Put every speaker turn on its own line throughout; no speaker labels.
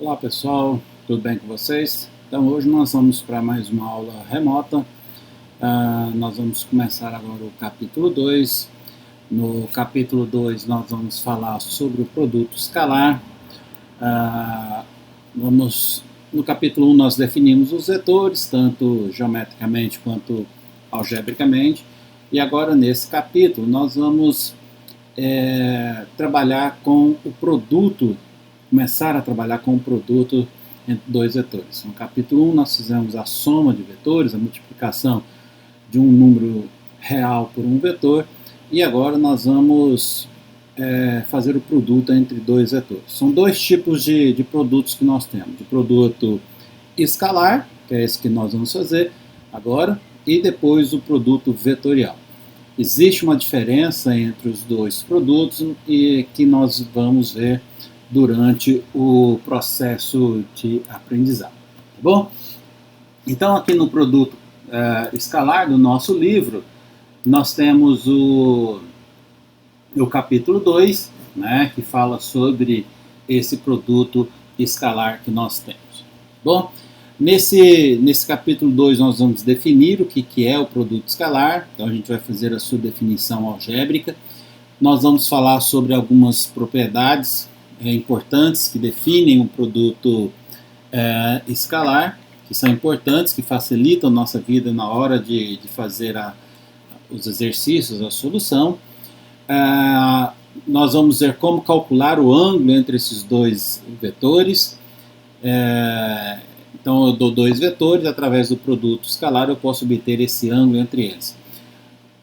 Olá pessoal, tudo bem com vocês? Então hoje nós vamos para mais uma aula remota. Nós vamos começar agora o capítulo 2. No capítulo 2 nós vamos falar sobre o produto escalar. No capítulo 1 nós definimos os vetores, tanto geometricamente quanto algebricamente. E agora nesse capítulo nós vamos trabalhar com o produto, começar a trabalhar com o produto entre dois vetores. No capítulo 1 nós fizemos a soma de vetores, a multiplicação de um número real por um vetor, e agora nós vamos fazer o produto entre dois vetores. São dois tipos de produtos que nós temos: o produto escalar, que é esse que nós vamos fazer agora, e depois o produto vetorial. Existe uma diferença entre os dois produtos e que nós vamos ver durante o processo de aprendizado, tá bom? Então aqui no produto escalar do nosso livro, nós temos o capítulo 2, né, que fala sobre esse produto escalar que nós temos. Bom, nesse capítulo 2 nós vamos definir o que é o produto escalar, então a gente vai fazer a sua definição algébrica. Nós vamos falar sobre algumas propriedades importantes que definem um produto escalar, que são importantes, que facilitam a nossa vida na hora de fazer os exercícios, a solução. Nós vamos ver como calcular o ângulo entre esses dois vetores. Então eu dou dois vetores, através do produto escalar eu posso obter esse ângulo entre eles.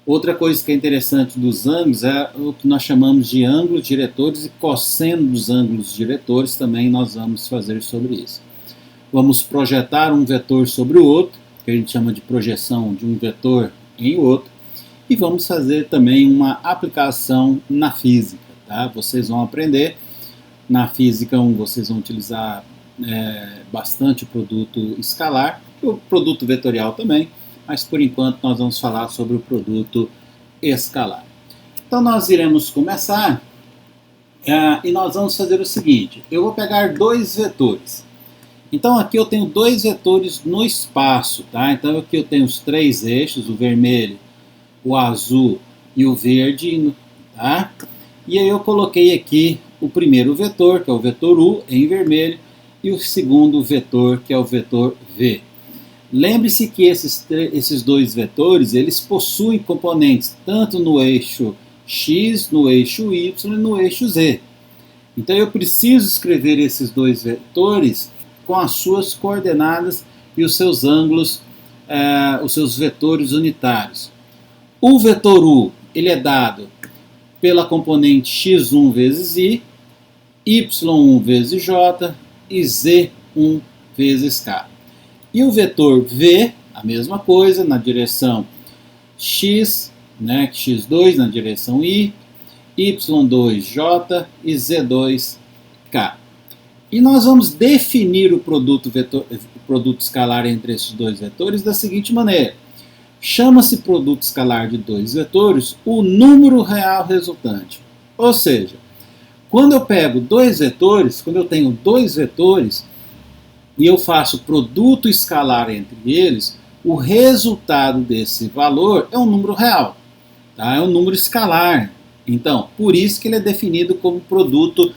Outra coisa que é interessante dos ângulos é o que nós chamamos de ângulos diretores e cosseno dos ângulos diretores, também nós vamos fazer sobre isso. Vamos projetar um vetor sobre o outro, que a gente chama de projeção de um vetor em outro, e vamos fazer também uma aplicação na física, tá? Vocês vão aprender, na física 1 vocês vão utilizar bastante o produto escalar, o produto vetorial também, mas por enquanto nós vamos falar sobre o produto escalar. Então nós iremos começar e nós vamos fazer o seguinte: eu vou pegar dois vetores. Então aqui eu tenho dois vetores no espaço, tá? Então aqui eu tenho os três eixos, o vermelho, o azul e o verde, tá? E aí eu coloquei aqui o primeiro vetor, que é o vetor U em vermelho, e o segundo vetor, que é o vetor V. Lembre-se que esses dois vetores, eles possuem componentes tanto no eixo X, no eixo Y e no eixo Z. Então eu preciso escrever esses dois vetores com as suas coordenadas e os seus ângulos, os seus vetores unitários. O vetor U, ele é dado pela componente x1 vezes i, y1 vezes j e z1 vezes k. E o vetor V, a mesma coisa, na direção x, né, x2 na direção i, y2j e z2k. E nós vamos definir o produto escalar entre esses dois vetores da seguinte maneira: chama-se produto escalar de dois vetores o número real resultante. Ou seja, quando eu pego dois vetores, quando eu tenho dois vetores e eu faço produto escalar entre eles, o resultado desse valor é um número real, tá? É um número escalar. Então, por isso que ele é definido como produto,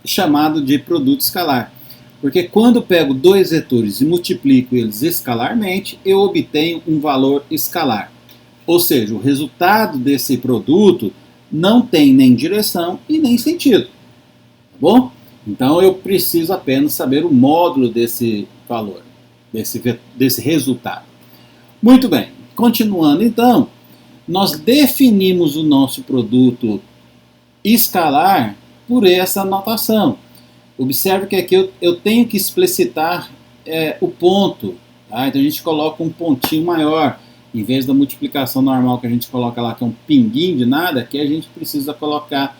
chamado de produto escalar. Porque quando eu pego dois vetores e multiplico eles escalarmente, eu obtenho um valor escalar. Ou seja, o resultado desse produto não tem nem direção e nem sentido. Tá bom? Então eu preciso apenas saber o módulo desse valor, desse resultado. Muito bem, continuando então, nós definimos o nosso produto escalar por essa notação. Observe que aqui eu tenho que explicitar o ponto, tá? Então a gente coloca um pontinho maior, em vez da multiplicação normal que a gente coloca lá, que é um pinguinho de nada, aqui a gente precisa colocar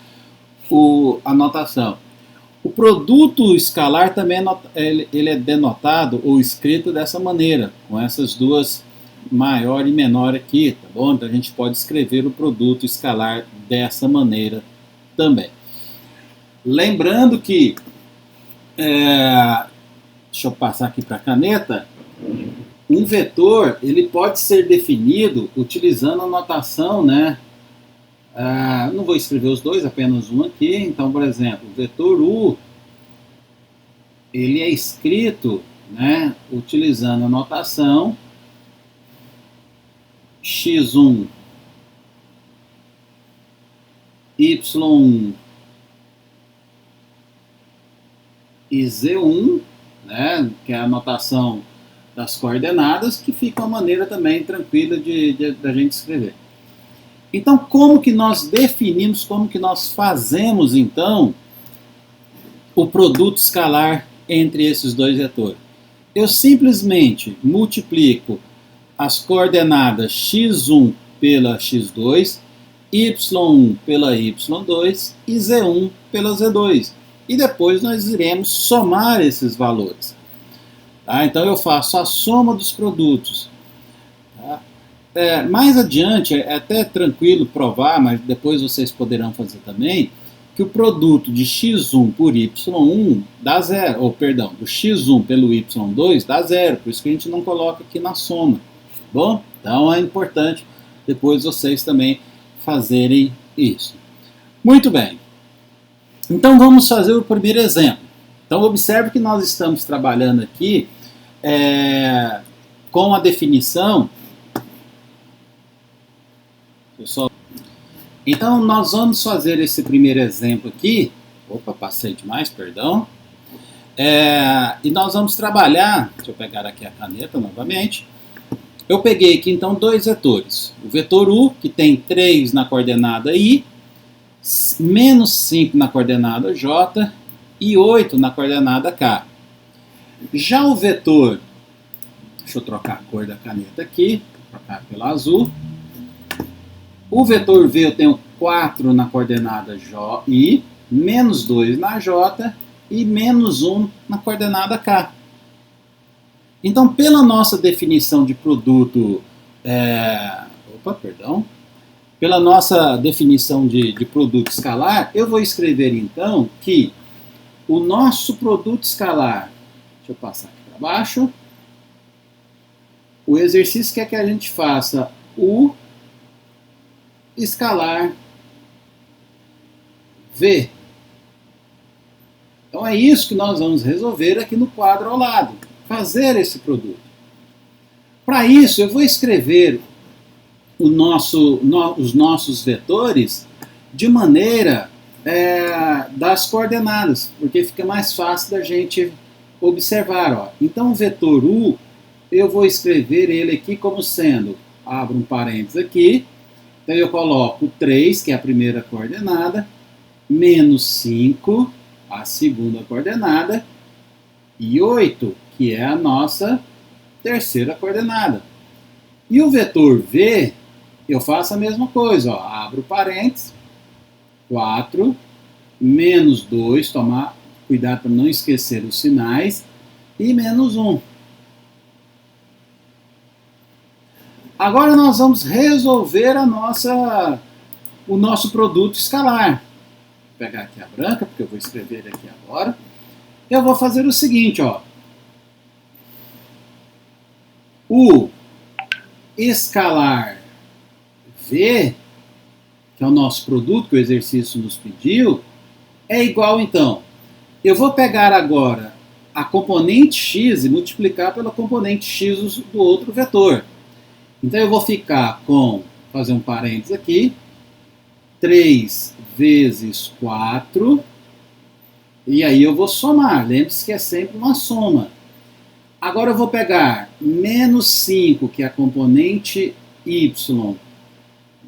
a notação. O produto escalar também ele é denotado ou escrito dessa maneira, com essas duas, maior e menor aqui, tá bom? Então a gente pode escrever o produto escalar dessa maneira também. Lembrando que deixa eu passar aqui para a caneta. Um vetor, ele pode ser definido utilizando a notação, né? Não vou escrever os dois, apenas um aqui. Então, por exemplo, o vetor U, ele é escrito, né, utilizando a notação x1, y1 e z1, né, que é a notação das coordenadas, que fica uma maneira também tranquila da gente escrever. Então, como que nós definimos, como que nós fazemos, então, o produto escalar entre esses dois vetores? Eu simplesmente multiplico as coordenadas x1 pela x2, y1 pela y2 e z1 pela z2. E depois nós iremos somar esses valores. Tá? Então eu faço a soma dos produtos. Tá? Mais adiante, é até tranquilo provar, mas depois vocês poderão fazer também, que o produto de x1 por y1 dá zero, ou perdão, do x1 pelo y2 dá zero, por isso que a gente não coloca aqui na soma. Bom, então é importante depois vocês também fazerem isso. Muito bem. Então vamos fazer o primeiro exemplo. Então observe que nós estamos trabalhando aqui com a definição. Então nós vamos fazer esse primeiro exemplo aqui. Opa, passei demais, perdão. E nós vamos trabalhar, deixa eu pegar aqui a caneta novamente. Eu peguei aqui então dois vetores. O vetor U, que tem 3 na coordenada I, menos 5 na coordenada J e 8 na coordenada K. Já o vetor, deixa eu trocar a cor da caneta aqui, vou trocar pela azul. O vetor V eu tenho 4 na coordenada I, menos 2 na J e menos 1 na coordenada K. Então, pela nossa definição de produto, pela nossa definição de produto escalar, eu vou escrever então que o nosso produto escalar, deixa eu passar aqui para baixo, o exercício quer que a gente faça o escalar V. Então é isso que nós vamos resolver aqui no quadro ao lado. Fazer esse produto. Para isso, eu vou escrever os nossos vetores de maneira das coordenadas, porque fica mais fácil da gente observar. Ó. Então, o vetor U, eu vou escrever ele aqui como sendo, abro um parênteses aqui, então eu coloco 3, que é a primeira coordenada, menos 5, a segunda coordenada, e 8, que é a nossa terceira coordenada. E o vetor V, eu faço a mesma coisa, ó, abro parênteses, 4, menos 2, tomar cuidado para não esquecer os sinais, e menos 1. Agora nós vamos resolver o nosso produto escalar. Vou pegar aqui a branca, porque eu vou escrever aqui agora. Eu vou fazer o seguinte, ó. O escalar V, que é o nosso produto que o exercício nos pediu, é igual, então, eu vou pegar agora a componente x e multiplicar pela componente x do outro vetor. Então eu vou ficar com, fazer um parênteses aqui, 3 vezes 4, e aí eu vou somar, lembre-se que é sempre uma soma. Agora eu vou pegar menos 5, que é a componente y,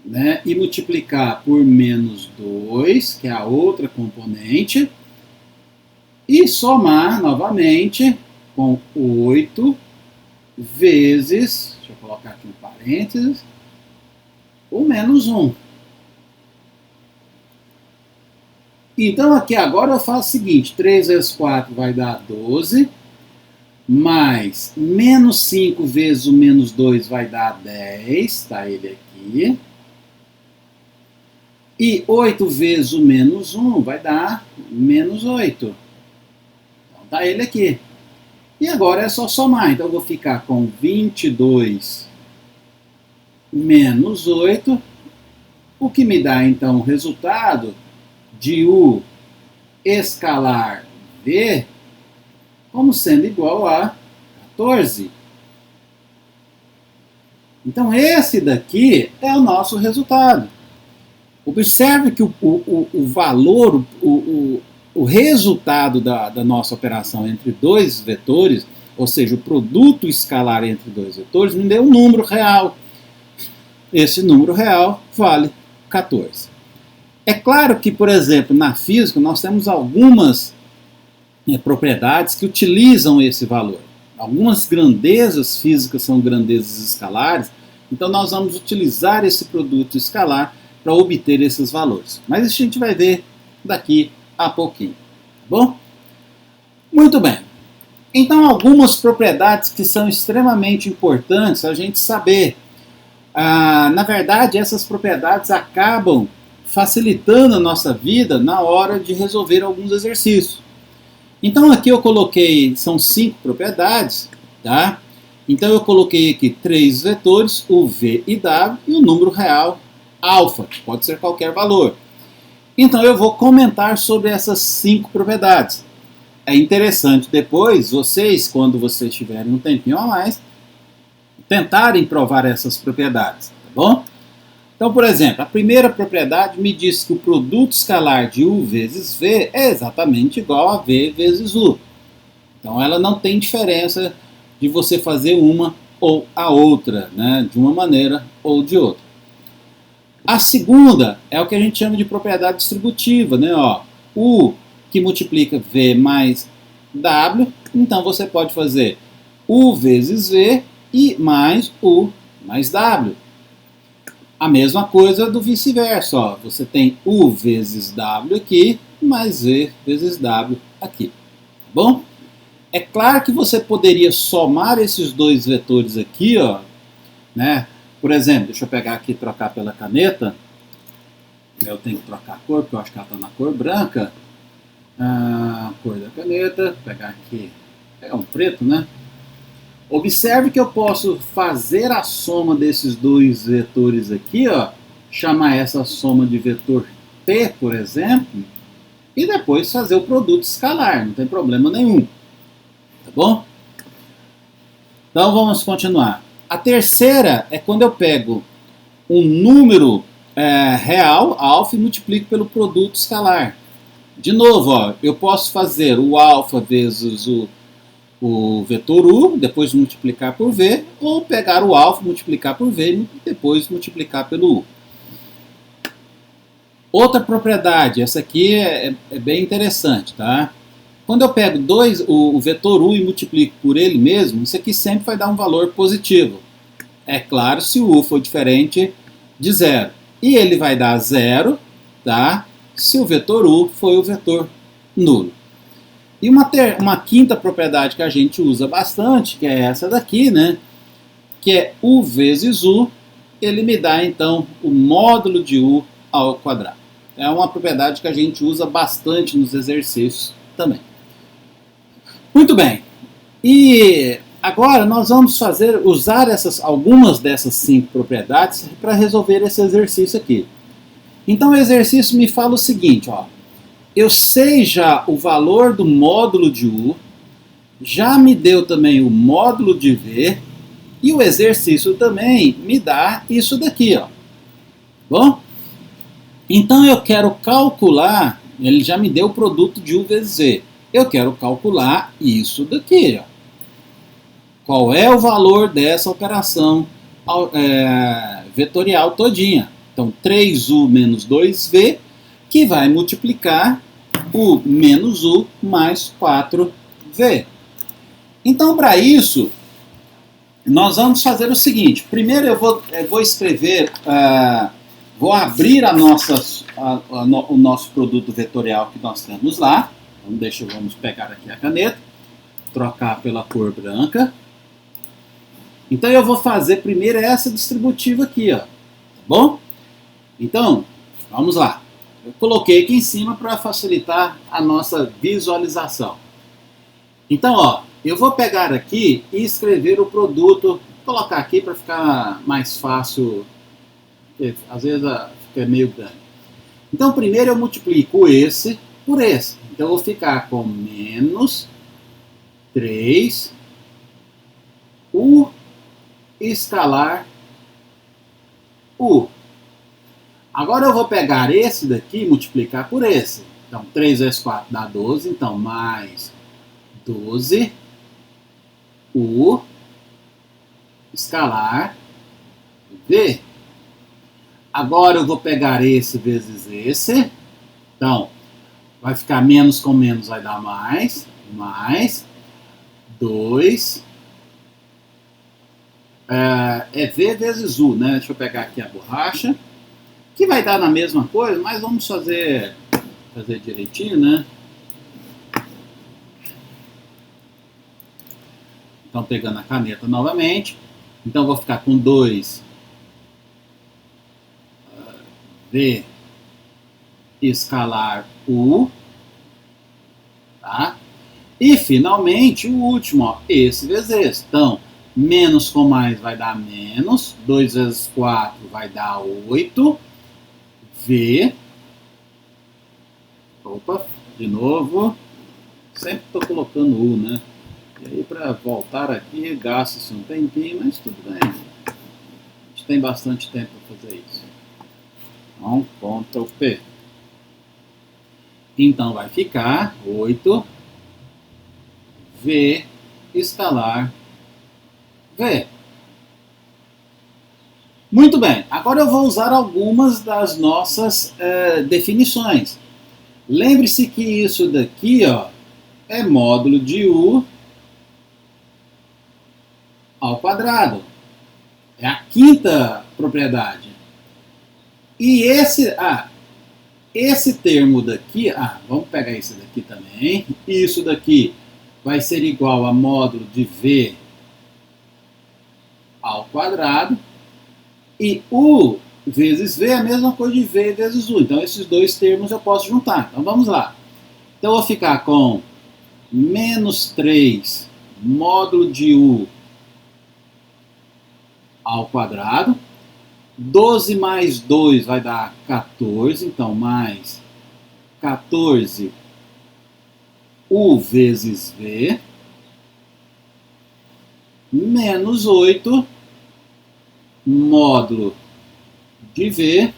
né, e multiplicar por menos 2, que é a outra componente, e somar novamente com 8 vezes, deixa eu colocar aqui um parênteses, o menos 1. Então aqui agora eu faço o seguinte, 3 vezes 4 vai dar 12, mais menos 5 vezes o menos 2 vai dar 10, está ele aqui. E 8 vezes o menos 1 vai dar menos 8. Então Está ele aqui. E agora é só somar. Então eu vou ficar com 22 menos 8, o que me dá então o resultado de U escalar V como sendo igual a 14. Então esse daqui é o nosso resultado. Observe que o valor, o resultado da nossa operação entre dois vetores, ou seja, o produto escalar entre dois vetores, me deu um número real. Esse número real vale 14. É claro que, por exemplo, na física nós temos algumas propriedades que utilizam esse valor. Algumas grandezas físicas são grandezas escalares, então nós vamos utilizar esse produto escalar para obter esses valores. Mas isso a gente vai ver daqui a pouquinho. Tá bom? Muito bem. Então, algumas propriedades que são extremamente importantes a gente saber. Na verdade, essas propriedades acabam facilitando a nossa vida na hora de resolver alguns exercícios. Então aqui eu coloquei, são 5 propriedades, tá? Então eu coloquei aqui 3 vetores, o V e W, e o número real, alfa, pode ser qualquer valor. Então eu vou comentar sobre essas 5 propriedades. É interessante depois, vocês, quando vocês tiverem um tempinho a mais, tentarem provar essas propriedades, tá bom? Então, por exemplo, a primeira propriedade me diz que o produto escalar de U vezes V é exatamente igual a V vezes U. Então, ela não tem diferença de você fazer uma ou a outra, né? De uma maneira ou de outra. A segunda é o que a gente chama de propriedade distributiva, né? Ó, U que multiplica V mais W, então você pode fazer U vezes V e mais U mais W. A mesma coisa do vice-versa, ó. Você tem U vezes W aqui, mais V vezes W aqui, tá bom? É claro que você poderia somar esses dois vetores aqui, ó, né? Por exemplo, deixa eu pegar aqui e trocar pela caneta. Eu tenho que trocar a cor, porque eu acho que ela está na cor branca. A cor da caneta, vou pegar aqui, é um preto, né? Observe que eu posso fazer a soma desses dois vetores aqui, ó, chamar essa soma de vetor T, por exemplo, e depois fazer o produto escalar, não tem problema nenhum. Tá bom? Então vamos continuar. A terceira é quando eu pego um número real, alfa, e multiplico pelo produto escalar. De novo, ó, eu posso fazer o alfa vezes o vetor U, depois multiplicar por V, ou pegar o alfa, multiplicar por V e depois multiplicar pelo U. Outra propriedade, essa aqui é bem interessante, tá? Quando eu pego o vetor U e multiplico por ele mesmo, isso aqui sempre vai dar um valor positivo. É claro, se o U for diferente de zero. E ele vai dar zero, tá? Se o vetor U for o vetor nulo. E uma quinta propriedade que a gente usa bastante, que é essa daqui, né? Que é U vezes U, ele me dá então o módulo de U ao quadrado. É uma propriedade que a gente usa bastante nos exercícios também. Muito bem. E agora nós vamos usar algumas dessas 5 propriedades para resolver esse exercício aqui. Então o exercício me fala o seguinte, ó. Eu sei já o valor do módulo de U, já me deu também o módulo de V, e o exercício também me dá isso daqui, ó. Bom? Então eu quero calcular, ele já me deu o produto de U vezes V. Eu quero calcular isso daqui, ó. Qual é o valor dessa operação vetorial todinha? Então 3U menos 2V, que vai multiplicar o menos U mais 4V. Então, para isso, nós vamos fazer o seguinte. Primeiro eu vou escrever, vou abrir o nosso produto vetorial que nós temos lá. Então, vamos pegar aqui a caneta, trocar pela cor branca. Então eu vou fazer primeiro essa distributiva aqui, ó. Tá bom? Então, vamos lá. Eu coloquei aqui em cima para facilitar a nossa visualização. Então, ó, eu vou pegar aqui e escrever o produto, vou colocar aqui para ficar mais fácil, porque às vezes fica meio grande. Então, primeiro eu multiplico esse por esse. Então, eu vou ficar com menos 3 U escalar U. Agora eu vou pegar esse daqui e multiplicar por esse. Então, 3 vezes 4 dá 12. Então, mais 12 U escalar V. Agora eu vou pegar esse vezes esse. Então, vai ficar menos com menos, vai dar mais. Mais 2. É V vezes U, né? Deixa eu pegar aqui a borracha. Que vai dar na mesma coisa, mas vamos fazer direitinho, né? Então, pegando a caneta novamente. Então, vou ficar com 2 V escalar U. Tá? E, finalmente, o último, ó, esse vezes esse. Então, menos com mais vai dar menos. 2 vezes 4 vai dar 8. V. Opa, de novo. Sempre estou colocando U, né? E aí, para voltar aqui, gasta-se um tempinho, mas tudo bem. A gente tem bastante tempo para fazer isso. Então, Ctrl P. Então, vai ficar 8 V escalar V. Muito bem, agora eu vou usar algumas das nossas definições. Lembre-se que isso daqui, ó, é módulo de U ao quadrado. É a quinta propriedade. E esse termo daqui, vamos pegar esse daqui também. Isso daqui vai ser igual a módulo de V ao quadrado. E U vezes V é a mesma coisa de V vezes U. Então, esses dois termos eu posso juntar. Então, vamos lá. Então, eu vou ficar com menos 3 módulo de U ao quadrado. 12 mais 2 vai dar 14. Então, mais 14 U vezes V. Menos 8 módulo de V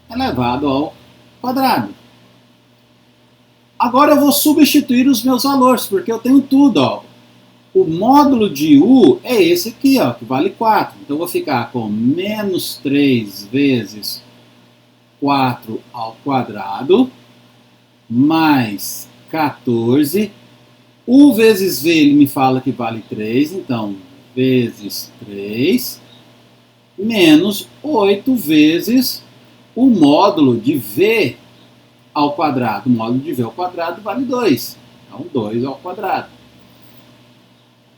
elevado ao quadrado. Agora eu vou substituir os meus valores, porque eu tenho tudo, ó. O módulo de U é esse aqui, ó, que vale 4. Então eu vou ficar com menos 3 vezes 4 ao quadrado, mais 14. U vezes V, ele me fala que vale 3, então vezes 3, menos 8 vezes o módulo de V ao quadrado. O módulo de V ao quadrado vale 2. Então, 2 ao quadrado.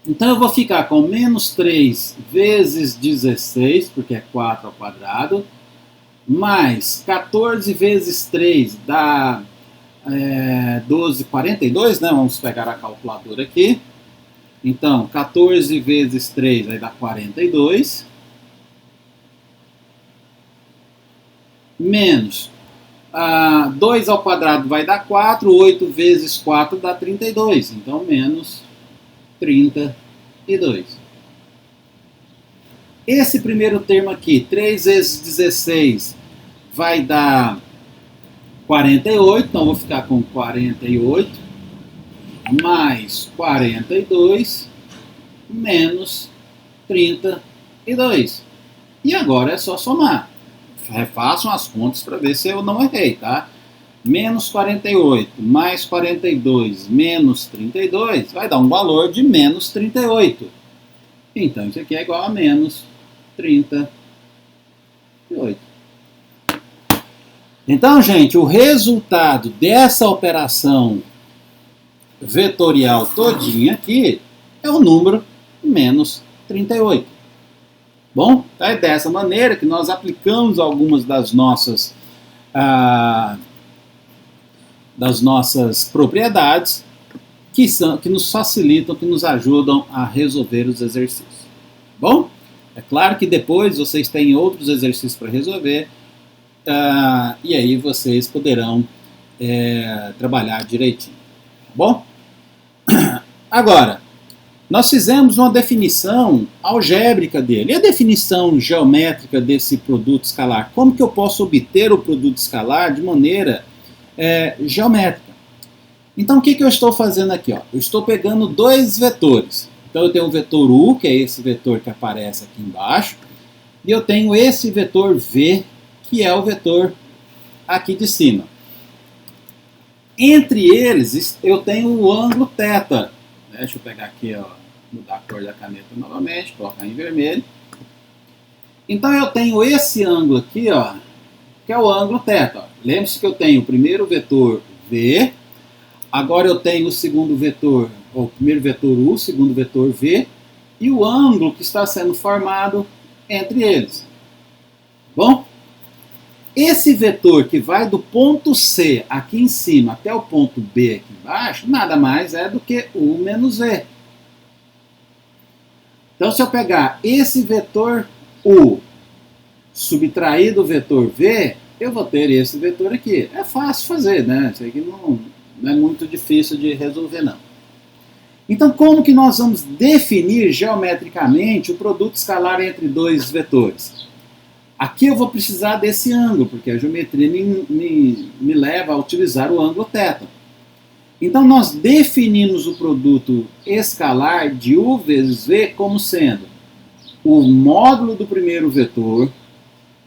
Então, eu vou ficar com menos 3 vezes 16, porque é 4 ao quadrado, mais 14 vezes 3 dá 12, 42, né? Vamos pegar a calculadora aqui. Então, 14 vezes 3 vai dar 42. Menos 2 ao quadrado vai dar 4. 8 vezes 4 dá 32. Então, menos 32. Esse primeiro termo aqui, 3 vezes 16, vai dar 48. Então, vou ficar com 48. Mais 42 menos 32. E agora é só somar. Refaçam as contas para ver se eu não errei, tá? Menos 48 mais 42 menos 32 vai dar um valor de menos 38. Então isso aqui é igual a menos 38. Então, gente, o resultado dessa operação vetorial todinha aqui é o número menos 38. Bom, é dessa maneira que nós aplicamos algumas das nossas das nossas propriedades que nos facilitam, que nos ajudam a resolver os exercícios. Bom, é claro que depois vocês têm outros exercícios para resolver e aí vocês poderão trabalhar direitinho. Tá bom? Agora, nós fizemos uma definição algébrica dele. E a definição geométrica desse produto escalar? Como que eu posso obter o produto escalar de maneira geométrica? Então, o que eu estou fazendo aqui? Ó? Eu estou pegando dois vetores. Então, eu tenho o vetor U, que é esse vetor que aparece aqui embaixo, e eu tenho esse vetor V, que é o vetor aqui de cima. Entre eles, eu tenho o ângulo θ. Deixa eu pegar aqui, ó, mudar a cor da caneta novamente, colocar em vermelho. Então, eu tenho esse ângulo aqui, ó, que é o ângulo θ. Lembre-se que eu tenho o primeiro vetor V, agora eu tenho o segundo vetor, o primeiro vetor U, o segundo vetor V, e o ângulo que está sendo formado entre eles. Bom, esse vetor que vai do ponto C aqui em cima até o ponto B aqui embaixo, nada mais é do que U menos V. Então, se eu pegar esse vetor U subtrair do vetor V, eu vou ter esse vetor aqui. É fácil fazer, né? Isso aqui não é muito difícil de resolver, não. Então, como que nós vamos definir geometricamente o produto escalar entre dois vetores? Aqui eu vou precisar desse ângulo, porque a geometria me leva a utilizar o ângulo θ. Então, nós definimos o produto escalar de U vezes V como sendo o módulo do primeiro vetor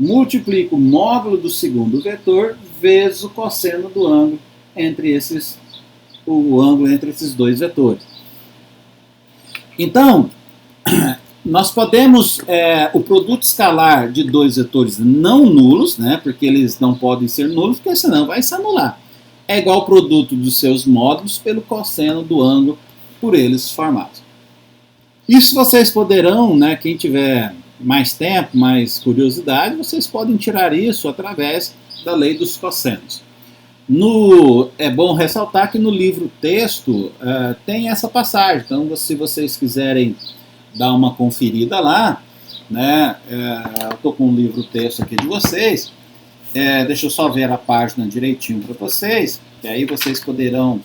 multiplica o módulo do segundo vetor vezes o cosseno do ângulo entre esses dois vetores. Então, nós podemos, o produto escalar de dois vetores não nulos, né, porque eles não podem ser nulos, porque senão vai se anular. É igual ao produto dos seus módulos pelo cosseno do ângulo por eles formados. Isso vocês poderão, né, quem tiver mais tempo, mais curiosidade, vocês podem tirar isso através da lei dos cossenos. É bom ressaltar que no livro texto tem essa passagem, então se vocês quiserem dar uma conferida lá, né, eu estou com o livro texto aqui de vocês, deixa eu só ver a página direitinho para vocês, e aí vocês poderão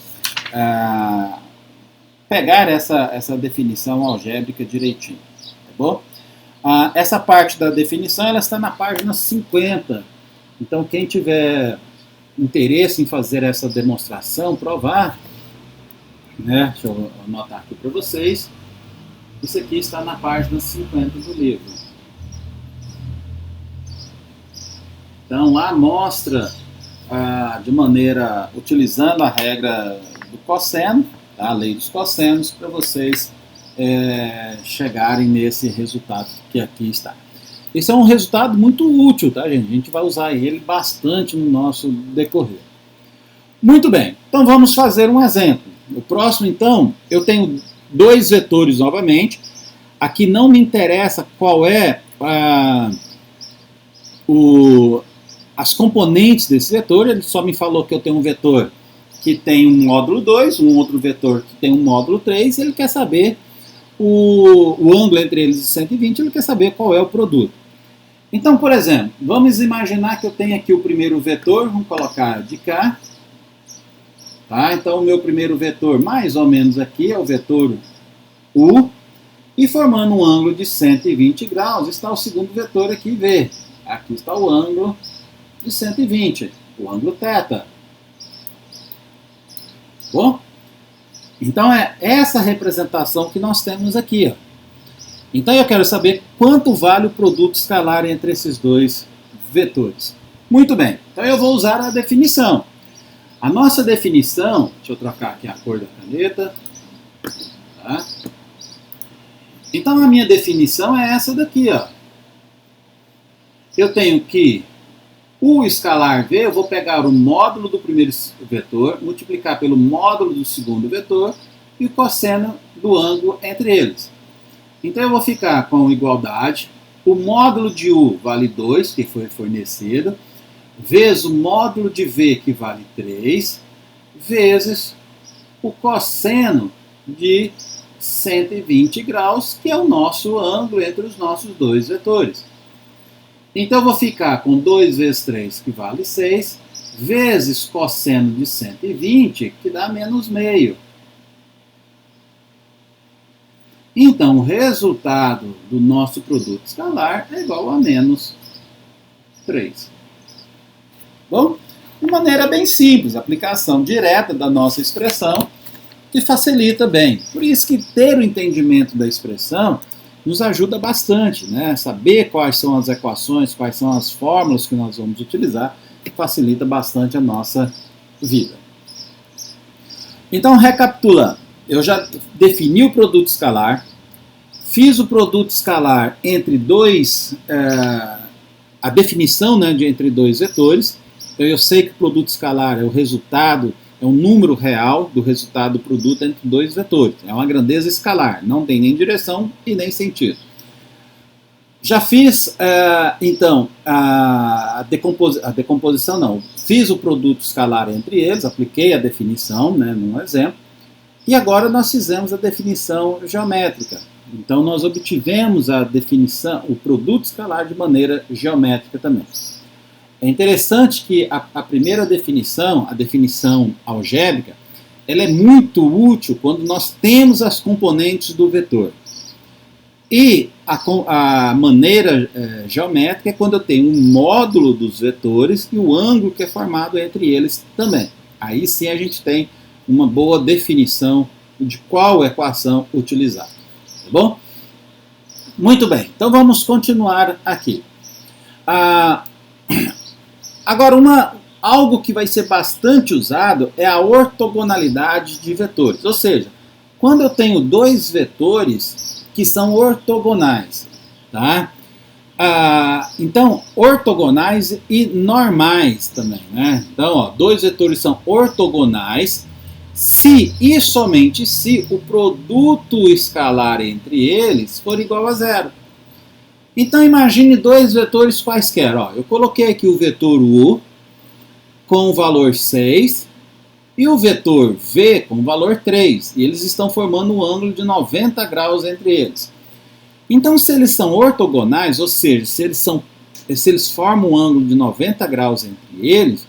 pegar essa definição algébrica direitinho, tá bom? Essa parte da definição ela está na página 50, então quem tiver interesse em fazer essa demonstração, provar, né, deixa eu anotar aqui para vocês, isso aqui está na página 50 do livro. Então lá mostra de maneira, utilizando a regra do cosseno, tá, a lei dos cossenos, para vocês chegarem nesse resultado que aqui está. Esse é um resultado muito útil, tá, gente? A gente vai usar ele bastante no nosso decorrer. Muito bem, então vamos fazer um exemplo. O próximo, então, eu tenho dois vetores novamente. Aqui não me interessa qual é as componentes desse vetor, ele só me falou que eu tenho um vetor que tem um módulo 2, um outro vetor que tem um módulo 3, ele quer saber o ângulo entre eles de 120, ele quer saber qual é o produto. Então, por exemplo, vamos imaginar que eu tenho aqui o primeiro vetor, vamos colocar de cá. Tá? Então, o meu primeiro vetor, mais ou menos aqui, é o vetor U, e formando um ângulo de 120 graus, está o segundo vetor aqui, V. Aqui está o ângulo de 120, o ângulo θ. Bom? Então, é essa representação que nós temos aqui. Ó. Então, eu quero saber quanto vale o produto escalar entre esses dois vetores. Muito bem, então eu vou usar a definição. A nossa definição, deixa eu trocar aqui a cor da caneta. Tá? Então, a minha definição é essa daqui. Ó. Eu tenho que o escalar V, eu vou pegar o módulo do primeiro vetor, multiplicar pelo módulo do segundo vetor e o cosseno do ângulo entre eles. Então eu vou ficar com igualdade, o módulo de U vale 2, que foi fornecido, vezes o módulo de V, que vale 3, vezes o cosseno de 120 graus, que é o nosso ângulo entre os nossos dois vetores. Então eu vou ficar com 2 vezes 3, que vale 6, vezes cosseno de 120, que dá menos meio. Então o resultado do nosso produto escalar é igual a menos 3. Bom, de maneira bem simples, aplicação direta da nossa expressão, que facilita bem. Por isso que ter o entendimento da expressão nos ajuda bastante, né? Saber quais são as equações, quais são as fórmulas que nós vamos utilizar, facilita bastante a nossa vida. Então, recapitulando, eu já defini o produto escalar, fiz o produto escalar entre a definição, né, entre dois vetores. Eu sei que o produto escalar é o resultado, é um número real do resultado do produto entre dois vetores. É uma grandeza escalar, não tem nem direção e nem sentido. Já fiz, então, a decomposição, não. Fiz o produto escalar entre eles, apliquei a definição, né, num exemplo. E agora nós fizemos a definição geométrica. Então nós obtivemos a definição, o produto escalar de maneira geométrica também. É interessante que a primeira definição, a definição algébrica, ela é muito útil quando nós temos as componentes do vetor. E a maneira geométrica é quando eu tenho um módulo dos vetores e o ângulo que é formado entre eles também. Aí sim a gente tem uma boa definição de qual equação utilizar. Tá bom? Muito bem, então vamos continuar aqui. Agora, algo que vai ser bastante usado é a ortogonalidade de vetores. Ou seja, quando eu tenho dois vetores que são ortogonais, tá? Então, ortogonais e normais também, né? Então, ó, dois vetores são ortogonais se e somente se o produto escalar entre eles for igual a zero. Então imagine dois vetores quaisquer. Ó, eu coloquei aqui o vetor U com o valor 6 e o vetor V com o valor 3. E eles estão formando um ângulo de 90 graus entre eles. Então se eles são ortogonais, ou seja, se eles formam um ângulo de 90 graus entre eles,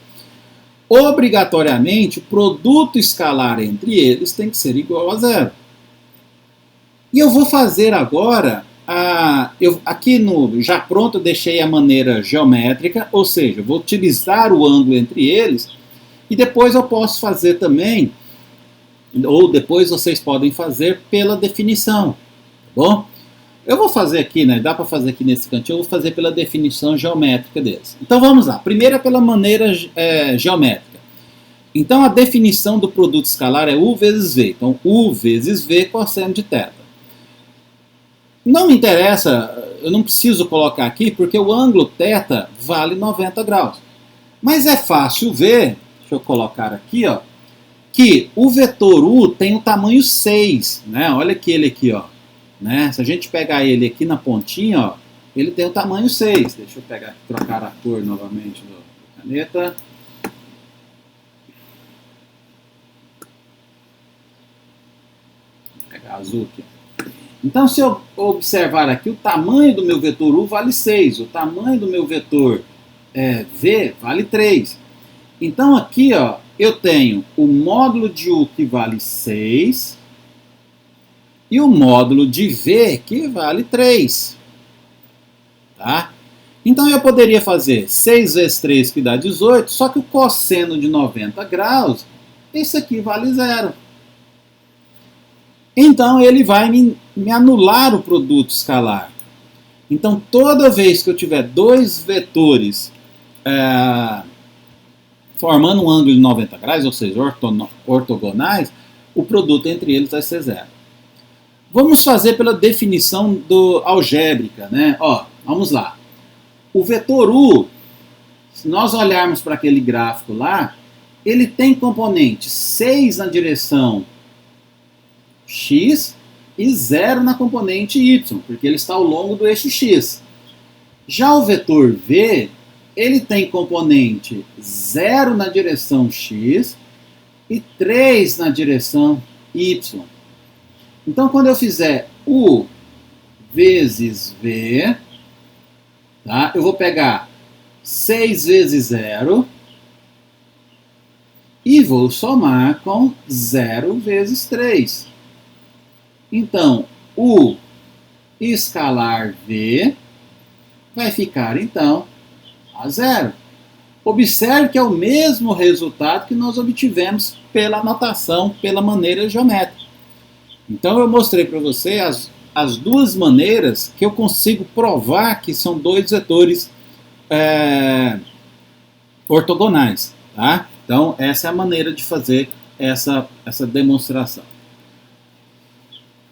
obrigatoriamente o produto escalar entre eles tem que ser igual a zero. E eu vou fazer agora... aqui já pronto eu deixei a maneira geométrica, ou seja, eu vou utilizar o ângulo entre eles e depois eu posso fazer também, ou depois vocês podem fazer pela definição, tá bom? Eu vou fazer aqui, né, dá para fazer aqui nesse cantinho, eu vou fazer pela definição geométrica deles. Então vamos lá, primeiro é pela maneira geométrica. Então a definição do produto escalar é U vezes V, então U vezes V cosseno de θ. Não me interessa, eu não preciso colocar aqui, porque o ângulo θ vale 90 graus. Mas é fácil ver, deixa eu colocar aqui, ó, que o vetor U tem o tamanho 6, né? Olha aqui ele aqui, ó, né? Se a gente pegar ele aqui na pontinha, ó, ele tem o tamanho 6. Deixa eu trocar a cor novamente da caneta. Vou pegar azul aqui. Então, se eu observar aqui, o tamanho do meu vetor U vale 6, o tamanho do meu vetor V vale 3. Então, aqui, ó, eu tenho o módulo de U que vale 6 e o módulo de V que vale 3. Tá? Então, eu poderia fazer 6 vezes 3 que dá 18, só que o cosseno de 90 graus, esse aqui vale 0. Então, ele vai me anular o produto escalar. Então, toda vez que eu tiver dois vetores formando um ângulo de 90 graus, ou seja, ortogonais, o produto entre eles vai ser 0. Vamos fazer pela definição algébrica, né? Ó, vamos lá. O vetor U, se nós olharmos para aquele gráfico lá, ele tem componente 6 na direção x e 0 na componente y, porque ele está ao longo do eixo x. Já o vetor V, ele tem componente 0 na direção x e 3 na direção y. Então, quando eu fizer U vezes V, tá? Eu vou pegar 6 vezes 0 e vou somar com 0 vezes 3. Então, U escalar V vai ficar, então, a 0. Observe que é o mesmo resultado que nós obtivemos pela notação, pela maneira geométrica. Então, eu mostrei para você as duas maneiras que eu consigo provar que são dois vetores ortogonais. Tá? Então, essa é a maneira de fazer essa demonstração.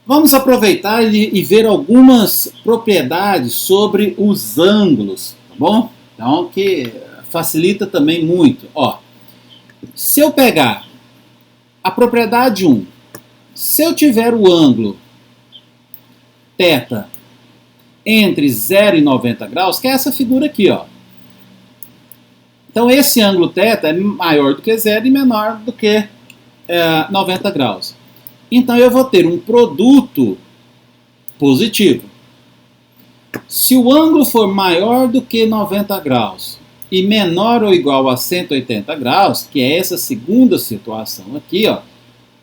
Vamos aproveitar e ver algumas propriedades sobre os ângulos, tá bom? Então, que facilita também muito. Ó, se eu pegar a propriedade 1, se eu tiver o ângulo θ entre 0 e 90 graus, que é essa figura aqui, ó. Então, esse ângulo θ é maior do que 0 e menor do que 90 graus. Então, eu vou ter um produto positivo. Se o ângulo for maior do que 90 graus e menor ou igual a 180 graus, que é essa segunda situação aqui, ó,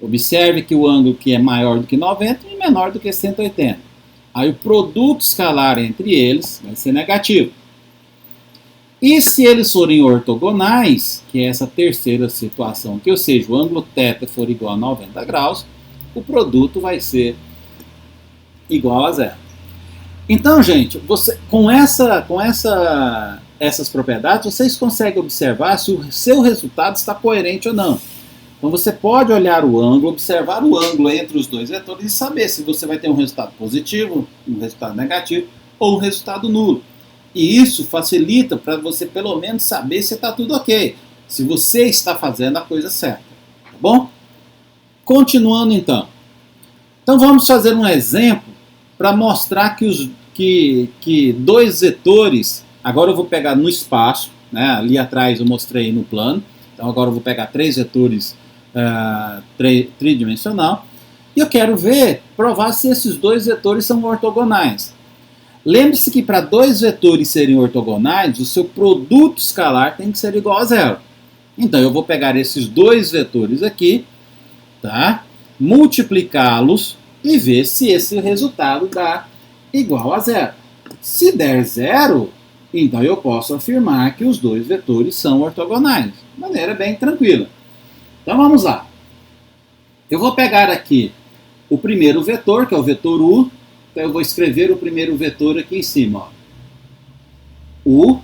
observe que o ângulo que é maior do que 90 e menor do que 180. Aí o produto escalar entre eles vai ser negativo. E se eles forem ortogonais, que é essa terceira situação aqui, ou seja, o ângulo θ for igual a 90 graus, o produto vai ser igual a 0. Então, gente, com essas propriedades, vocês conseguem observar se o seu resultado está coerente ou não. Então, você pode olhar o ângulo, observar o ângulo entre os dois vetores e saber se você vai ter um resultado positivo, um resultado negativo ou um resultado nulo. E isso facilita para você, pelo menos, saber se está tudo ok, se você está fazendo a coisa certa. Tá bom? Continuando, então. Então, vamos fazer um exemplo para mostrar que dois vetores, agora eu vou pegar no espaço, né? Ali atrás eu mostrei no plano, então agora eu vou pegar 3 vetores tridimensional, e eu quero provar se esses dois vetores são ortogonais. Lembre-se que para dois vetores serem ortogonais, o seu produto escalar tem que ser igual a 0. Então eu vou pegar esses dois vetores aqui, tá? Multiplicá-los e ver se esse resultado dá igual a 0. Se der 0, então eu posso afirmar que os dois vetores são ortogonais. De maneira bem tranquila. Então vamos lá. Eu vou pegar aqui o primeiro vetor, que é o vetor U. Então eu vou escrever o primeiro vetor aqui em cima. Ó. U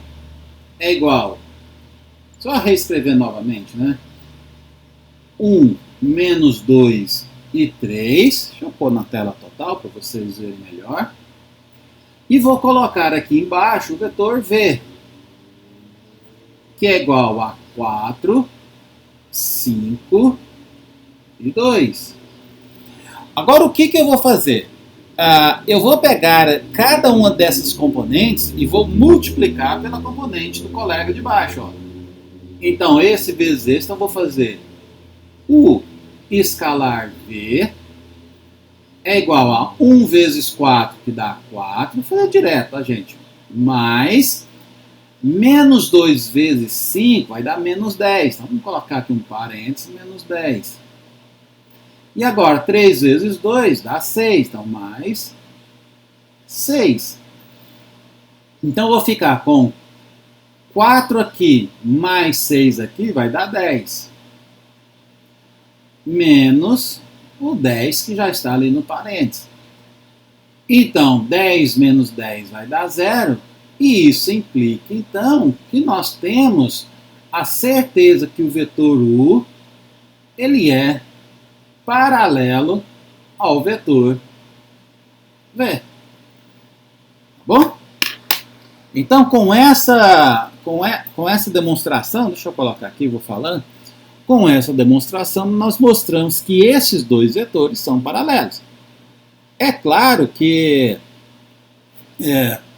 é igual, só reescrever novamente, né? 1 menos 2 e 3. Deixa eu pôr na tela total para vocês verem melhor. E vou colocar aqui embaixo o vetor V, que é igual a 4, 5 e 2. Agora o que eu vou fazer? Eu vou pegar cada uma dessas componentes e vou multiplicar pela componente do colega de baixo. Ó. Então, esse vezes esse, então eu vou fazer U escalar V é igual a 1 vezes 4, que dá 4. Vou fazer direto, tá, gente? Mais menos 2 vezes 5 vai dar menos 10. Então, vamos colocar aqui um parênteses, menos 10. E agora, 3 vezes 2 dá 6. Então, mais 6. Então, eu vou ficar com 4 aqui mais 6 aqui vai dar 10. Menos o 10 que já está ali no parênteses. Então, 10 menos 10 vai dar 0. E isso implica, então, que nós temos a certeza que o vetor U ele é paralelo ao vetor V. Tá bom? Então, com essa demonstração, deixa eu colocar aqui, vou falando. Com essa demonstração, nós mostramos que esses dois vetores são paralelos. É claro que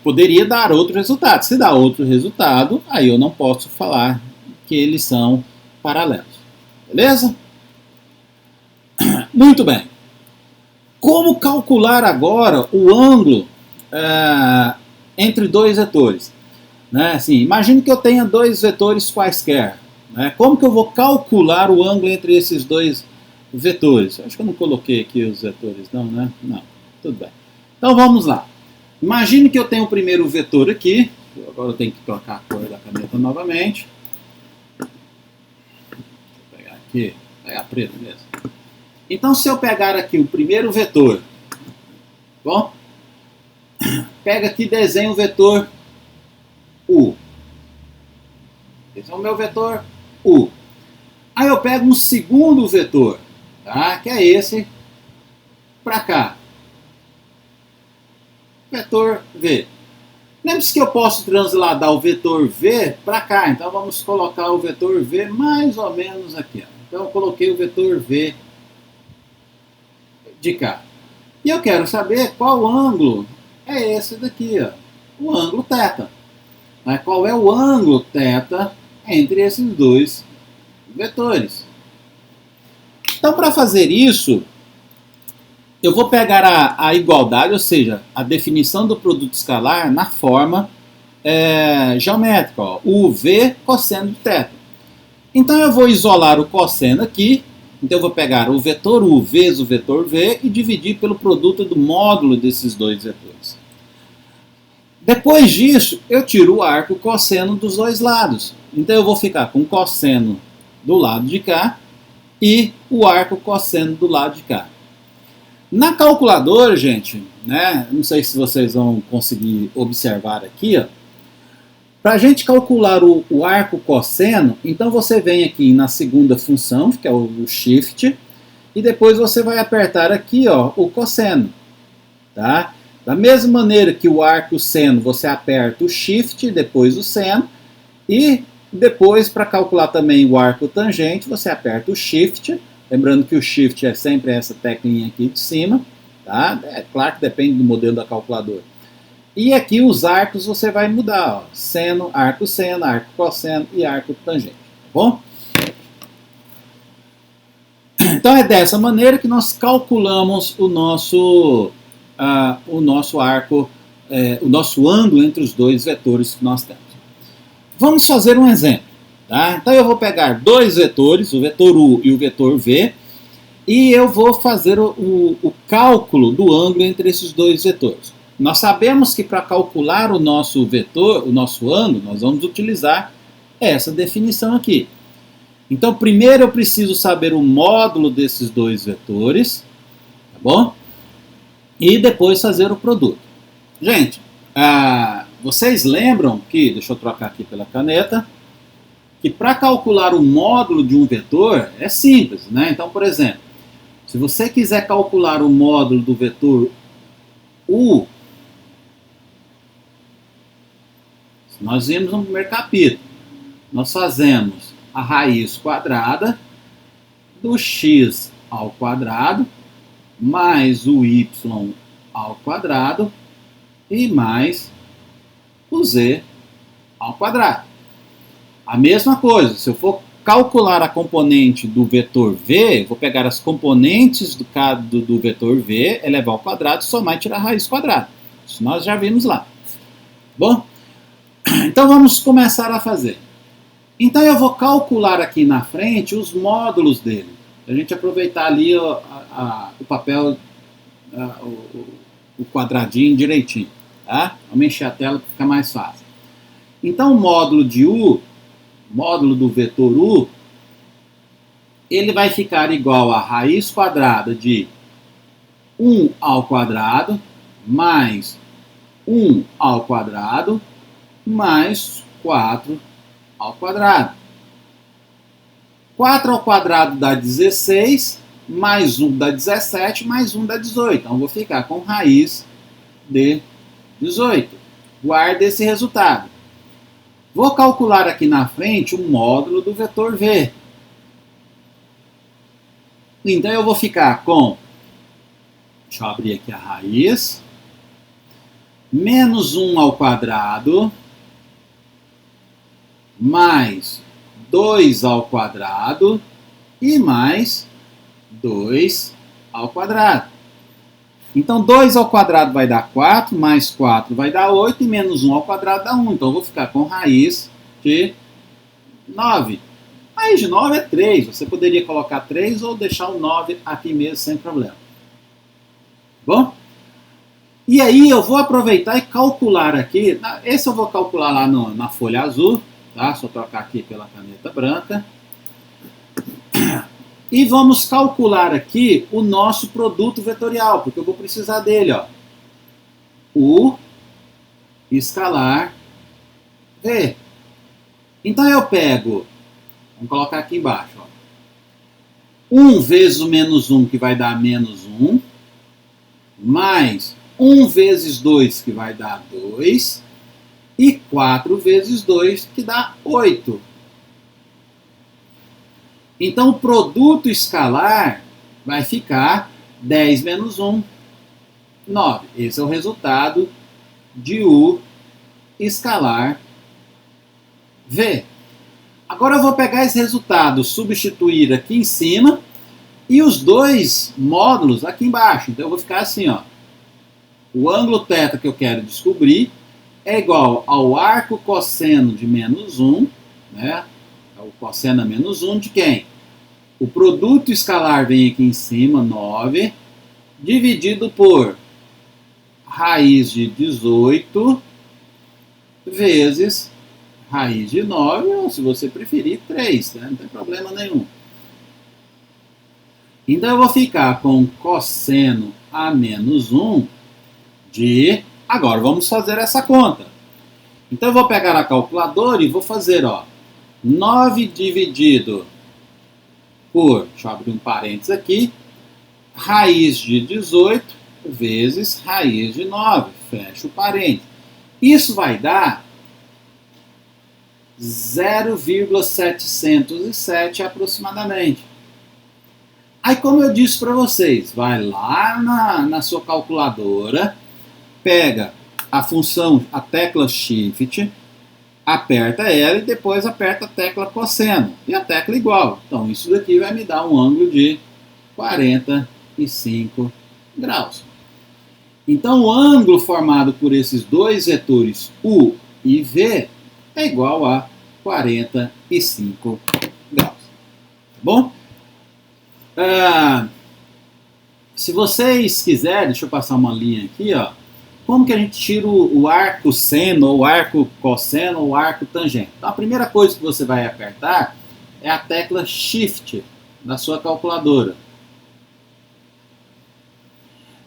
poderia dar outro resultado. Se dá outro resultado, aí eu não posso falar que eles são paralelos. Beleza? Muito bem. Como calcular agora o ângulo entre dois vetores? Né? Assim, imagine que eu tenha dois vetores quaisquer. Né? Como que eu vou calcular o ângulo entre esses dois vetores? Acho que eu não coloquei aqui os vetores, não, né? Não, tudo bem. Então vamos lá. Imagine que eu tenho o primeiro vetor aqui. Agora eu tenho que trocar a cor da caneta novamente. Deixa eu pegar aqui. Pegar preto mesmo. Então, se eu pegar aqui o primeiro vetor, bom, pega aqui e desenho o vetor U. Esse é o meu vetor U. Aí eu pego um segundo vetor, tá? Que é esse para cá. Vetor V. Lembre-se que eu posso transladar o vetor V para cá. Então vamos colocar o vetor V mais ou menos aqui. Ó. Então eu coloquei o vetor V de cá. E eu quero saber qual ângulo é esse daqui, ó, o ângulo θ. Qual é o ângulo θ entre esses dois vetores? Então, para fazer isso, eu vou pegar a igualdade, ou seja, a definição do produto escalar na forma geométrica, ó, UV cosseno de θ. Então eu vou isolar o cosseno aqui. Então eu vou pegar o vetor U vezes o vetor V e dividir pelo produto do módulo desses dois vetores. Depois disso, eu tiro o arco cosseno dos dois lados. Então eu vou ficar com o cosseno do lado de cá e o arco cosseno do lado de cá. Na calculadora, gente, né, não sei se vocês vão conseguir observar aqui, ó, para a gente calcular o arco cosseno, então você vem aqui na segunda função, que é o shift, e depois você vai apertar aqui, ó, o cosseno. Tá? Da mesma maneira que o arco seno, você aperta o shift, depois o seno, e depois, para calcular também o arco tangente, você aperta o shift, lembrando que o shift é sempre essa teclinha aqui de cima, tá? É claro que depende do modelo da calculadora. E aqui os arcos você vai mudar, ó, seno, arco cosseno e arco tangente, tá bom? Então é dessa maneira que nós calculamos o nosso arco, o nosso ângulo entre os dois vetores que nós temos. Vamos fazer um exemplo. Tá? Então eu vou pegar dois vetores, o vetor U e o vetor V, e eu vou fazer o cálculo do ângulo entre esses dois vetores. Nós sabemos que para calcular o nosso vetor, o nosso ângulo, nós vamos utilizar essa definição aqui. Então, primeiro eu preciso saber o módulo desses dois vetores, tá bom? E depois fazer o produto. Gente, vocês lembram que, deixa eu trocar aqui pela caneta, que para calcular o módulo de um vetor é simples, né? Então, por exemplo, se você quiser calcular o módulo do vetor U, nós vimos no primeiro capítulo, nós fazemos a raiz quadrada do x ao quadrado mais o y ao quadrado e mais o z ao quadrado. A mesma coisa, se eu for calcular a componente do vetor v, vou pegar as componentes do vetor v, elevar ao quadrado, somar e tirar a raiz quadrada. Isso nós já vimos lá. Bom? Então vamos começar a fazer. Então eu vou calcular aqui na frente os módulos dele. A gente aproveitar ali o papel, o quadradinho direitinho. Tá? Vamos encher a tela para ficar mais fácil. Então o módulo de U, módulo do vetor U, ele vai ficar igual a raiz quadrada de 1 ao quadrado mais 1 ao quadrado mais 4 ao quadrado. 4 ao quadrado dá 16, mais 1 dá 17, mais 1 dá 18. Então, eu vou ficar com raiz de 18. Guarda esse resultado. Vou calcular aqui na frente o módulo do vetor V. Então, eu vou ficar com, deixa eu abrir aqui a raiz, menos 1 ao quadrado, mais 2 ao quadrado e mais 2 ao quadrado. Então 2 ao quadrado vai dar 4, mais 4 vai dar 8, e menos 1 ao quadrado dá 1. Então eu vou ficar com raiz de 9. Raiz de 9 é 3. Você poderia colocar 3 ou deixar o 9 aqui mesmo sem problema. Bom? E aí eu vou aproveitar e calcular aqui. Esse eu vou calcular lá na folha azul. Tá? Só trocar aqui pela caneta branca. E vamos calcular aqui o nosso produto vetorial, porque eu vou precisar dele, ó. U escalar V. Então eu pego, vamos colocar aqui embaixo, ó. 1 vezes o menos 1, que vai dar menos 1, mais 1 vezes 2, que vai dar 2, e 4 vezes 2, que dá 8. Então, o produto escalar vai ficar 10 menos 1, 9. Esse é o resultado de U escalar V. Agora eu vou pegar esse resultado, substituir aqui em cima e os dois módulos aqui embaixo. Então, eu vou ficar assim, ó. O ângulo θ que eu quero descobrir é igual ao arco cosseno de menos 1, né? O cosseno a menos 1 de quem? O produto escalar vem aqui em cima, 9, dividido por raiz de 18 vezes raiz de 9, ou se você preferir, 3, né? Não tem problema nenhum. Então eu vou ficar com cosseno a menos 1 de... Agora vamos fazer essa conta. Então eu vou pegar a calculadora e vou fazer, ó, 9 dividido por, deixa eu abrir um parênteses aqui, raiz de 18 vezes raiz de 9, fecha o parênteses. Isso vai dar 0,707 aproximadamente. Aí, como eu disse para vocês, vai lá na sua calculadora, pega a função, a tecla Shift, aperta ela e depois aperta a tecla cosseno. E a tecla igual. Então isso daqui vai me dar um ângulo de 45 graus. Então o ângulo formado por esses dois vetores U e V é igual a 45 graus. Tá bom? Se vocês quiserem, deixa eu passar uma linha aqui, ó. Como que a gente tira o arco seno, ou o arco cosseno, ou o arco tangente? Então, a primeira coisa que você vai apertar é a tecla Shift da sua calculadora.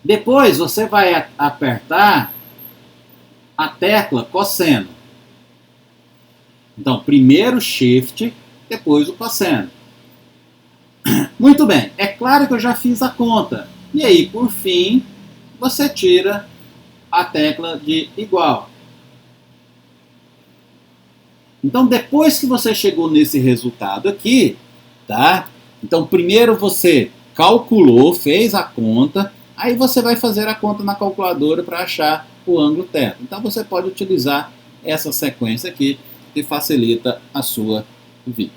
Depois, você vai apertar a tecla cosseno. Então, primeiro Shift, depois o cosseno. Muito bem, é claro que eu já fiz a conta. E aí, por fim, você tira a tecla de igual. Então, depois que você chegou nesse resultado aqui, tá? Então, primeiro você calculou, fez a conta, aí você vai fazer a conta na calculadora para achar o ângulo θ. Então, você pode utilizar essa sequência aqui, que facilita a sua vida.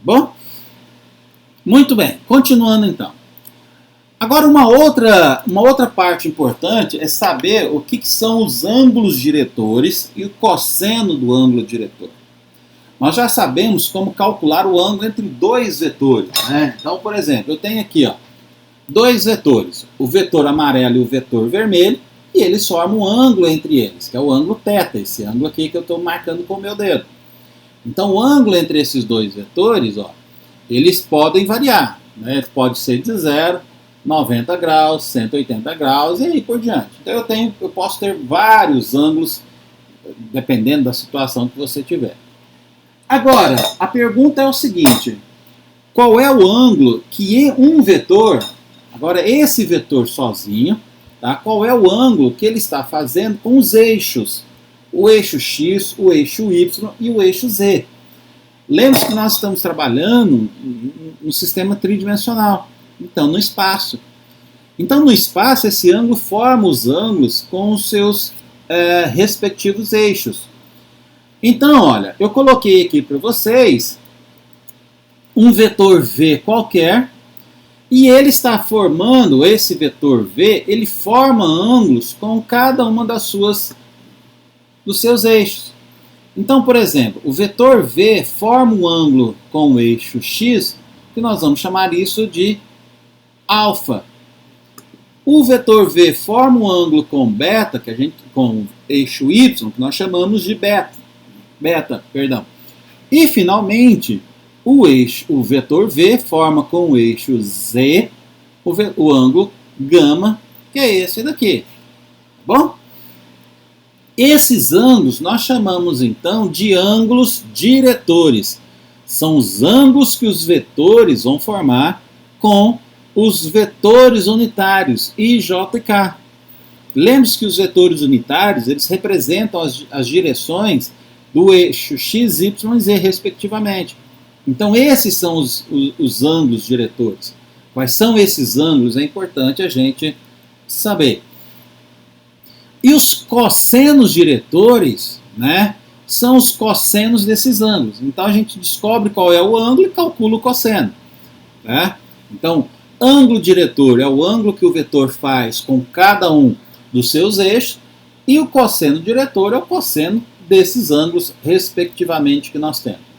Bom? Muito bem, continuando então. Agora, uma outra parte importante é saber o que são os ângulos diretores e o cosseno do ângulo diretor. Nós já sabemos como calcular o ângulo entre dois vetores, né? Então, por exemplo, eu tenho aqui, ó, dois vetores, o vetor amarelo e o vetor vermelho, e eles formam um ângulo entre eles, que é o ângulo θ, esse ângulo aqui que eu estou marcando com o meu dedo. Então, o ângulo entre esses dois vetores, ó, eles podem variar, né? Pode ser de 0, 90 graus, 180 graus e aí por diante. Então eu posso ter vários ângulos, dependendo da situação que você tiver. Agora, a pergunta é o seguinte: qual é o ângulo que um vetor, agora esse vetor sozinho, tá? Qual é o ângulo que ele está fazendo com os eixos? O eixo X, o eixo Y e o eixo Z. Lembre-se que nós estamos trabalhando no sistema tridimensional. Então, no espaço. Então, no espaço, esse ângulo forma os ângulos com os seus respectivos eixos. Então, olha, eu coloquei aqui para vocês um vetor V qualquer E ele está formando, esse vetor V, ele forma ângulos com cada uma dos seus eixos. Então, por exemplo, o vetor V forma um ângulo com o eixo X, que nós vamos chamar isso de alfa. O vetor V forma um ângulo com beta, com o eixo Y, que nós chamamos de beta. E, finalmente, o vetor V forma com o eixo Z o ângulo gama, que é esse daqui. Tá bom? Esses ângulos nós chamamos então de ângulos diretores. São os ângulos que os vetores vão formar com os vetores unitários I, J e K. Lembre-se que os vetores unitários eles representam as direções do eixo X, Y e Z, respectivamente. Então, esses são os ângulos diretores. Quais são esses ângulos? É importante a gente saber. E os cossenos diretores, né, são os cossenos desses ângulos. Então, a gente descobre qual é o ângulo e calcula o cosseno. Né? Então, ângulo diretor é o ângulo que o vetor faz com cada um dos seus eixos, e o cosseno diretor é o cosseno desses ângulos, respectivamente, que nós temos.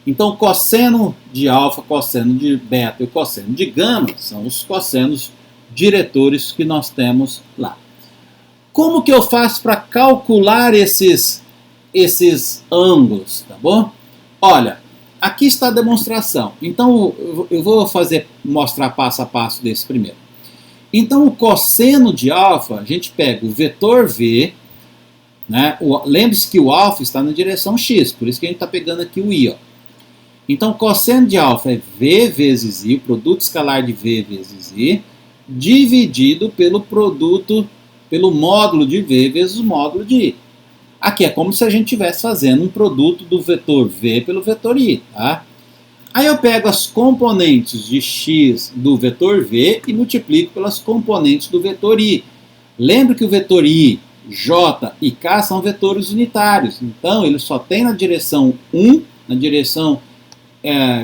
Então, cosseno de alfa, cosseno de beta e cosseno de gama são os cossenos diretores que nós temos lá. Como que eu faço para calcular esses ângulos, tá bom? Olha, aqui está a demonstração. Então, eu vou mostrar passo a passo desse primeiro. Então, o cosseno de alfa, a gente pega o vetor V, né? Lembre-se que o alfa está na direção X, por isso que a gente está pegando aqui o I, ó. Então, o cosseno de alfa é V vezes I, o produto escalar de V vezes I, dividido pelo módulo de V vezes o módulo de I. Aqui é como se a gente estivesse fazendo um produto do vetor V pelo vetor I. Tá? Aí eu pego as componentes de X do vetor V e multiplico pelas componentes do vetor I. Lembre que o vetor I, J e K são vetores unitários. Então, ele só tem na direção 1, na direção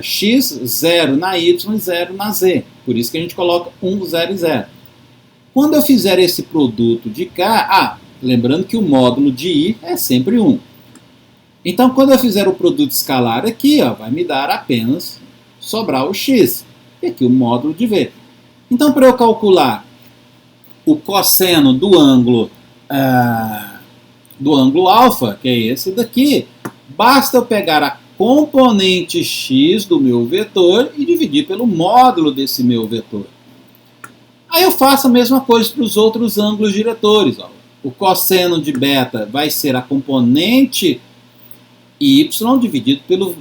X, 0 na Y e 0 na Z. Por isso que a gente coloca 1, 0 e 0. Quando eu fizer esse produto de K, lembrando que o módulo de I é sempre 1. Então, quando eu fizer o produto escalar aqui, ó, vai me dar apenas sobrar o X. E aqui o módulo de V. Então, para eu calcular o cosseno do ângulo alfa, que é esse daqui, basta eu pegar a componente X do meu vetor e dividir pelo módulo desse meu vetor. Aí eu faço a mesma coisa para os outros ângulos diretores. Ó. O cosseno de beta vai ser a componente Y dividido pelo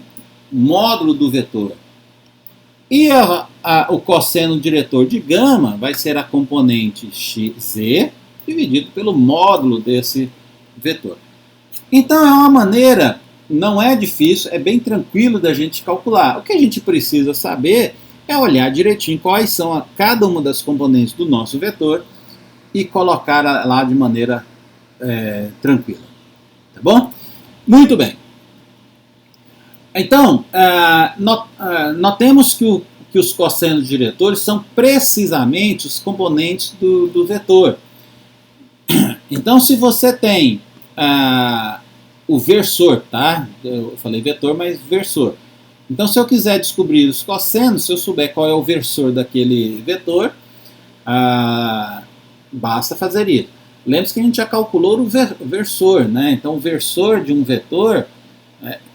módulo do vetor. E o cosseno diretor de gama vai ser a componente Z dividido pelo módulo desse vetor. Então é uma maneira, não é difícil, é bem tranquilo da gente calcular. O que a gente precisa saber é olhar direitinho quais são cada uma das componentes do nosso vetor e colocar lá de maneira tranquila. Tá bom? Muito bem. Então, notemos que os cossenos diretores são precisamente os componentes do vetor. Então, se você tem o versor, tá? Eu falei vetor, mas versor. Então, se eu quiser descobrir os cossenos, se eu souber qual é o versor daquele vetor, basta fazer isso. Lembre-se que a gente já calculou o versor, né? Então, o versor de um vetor,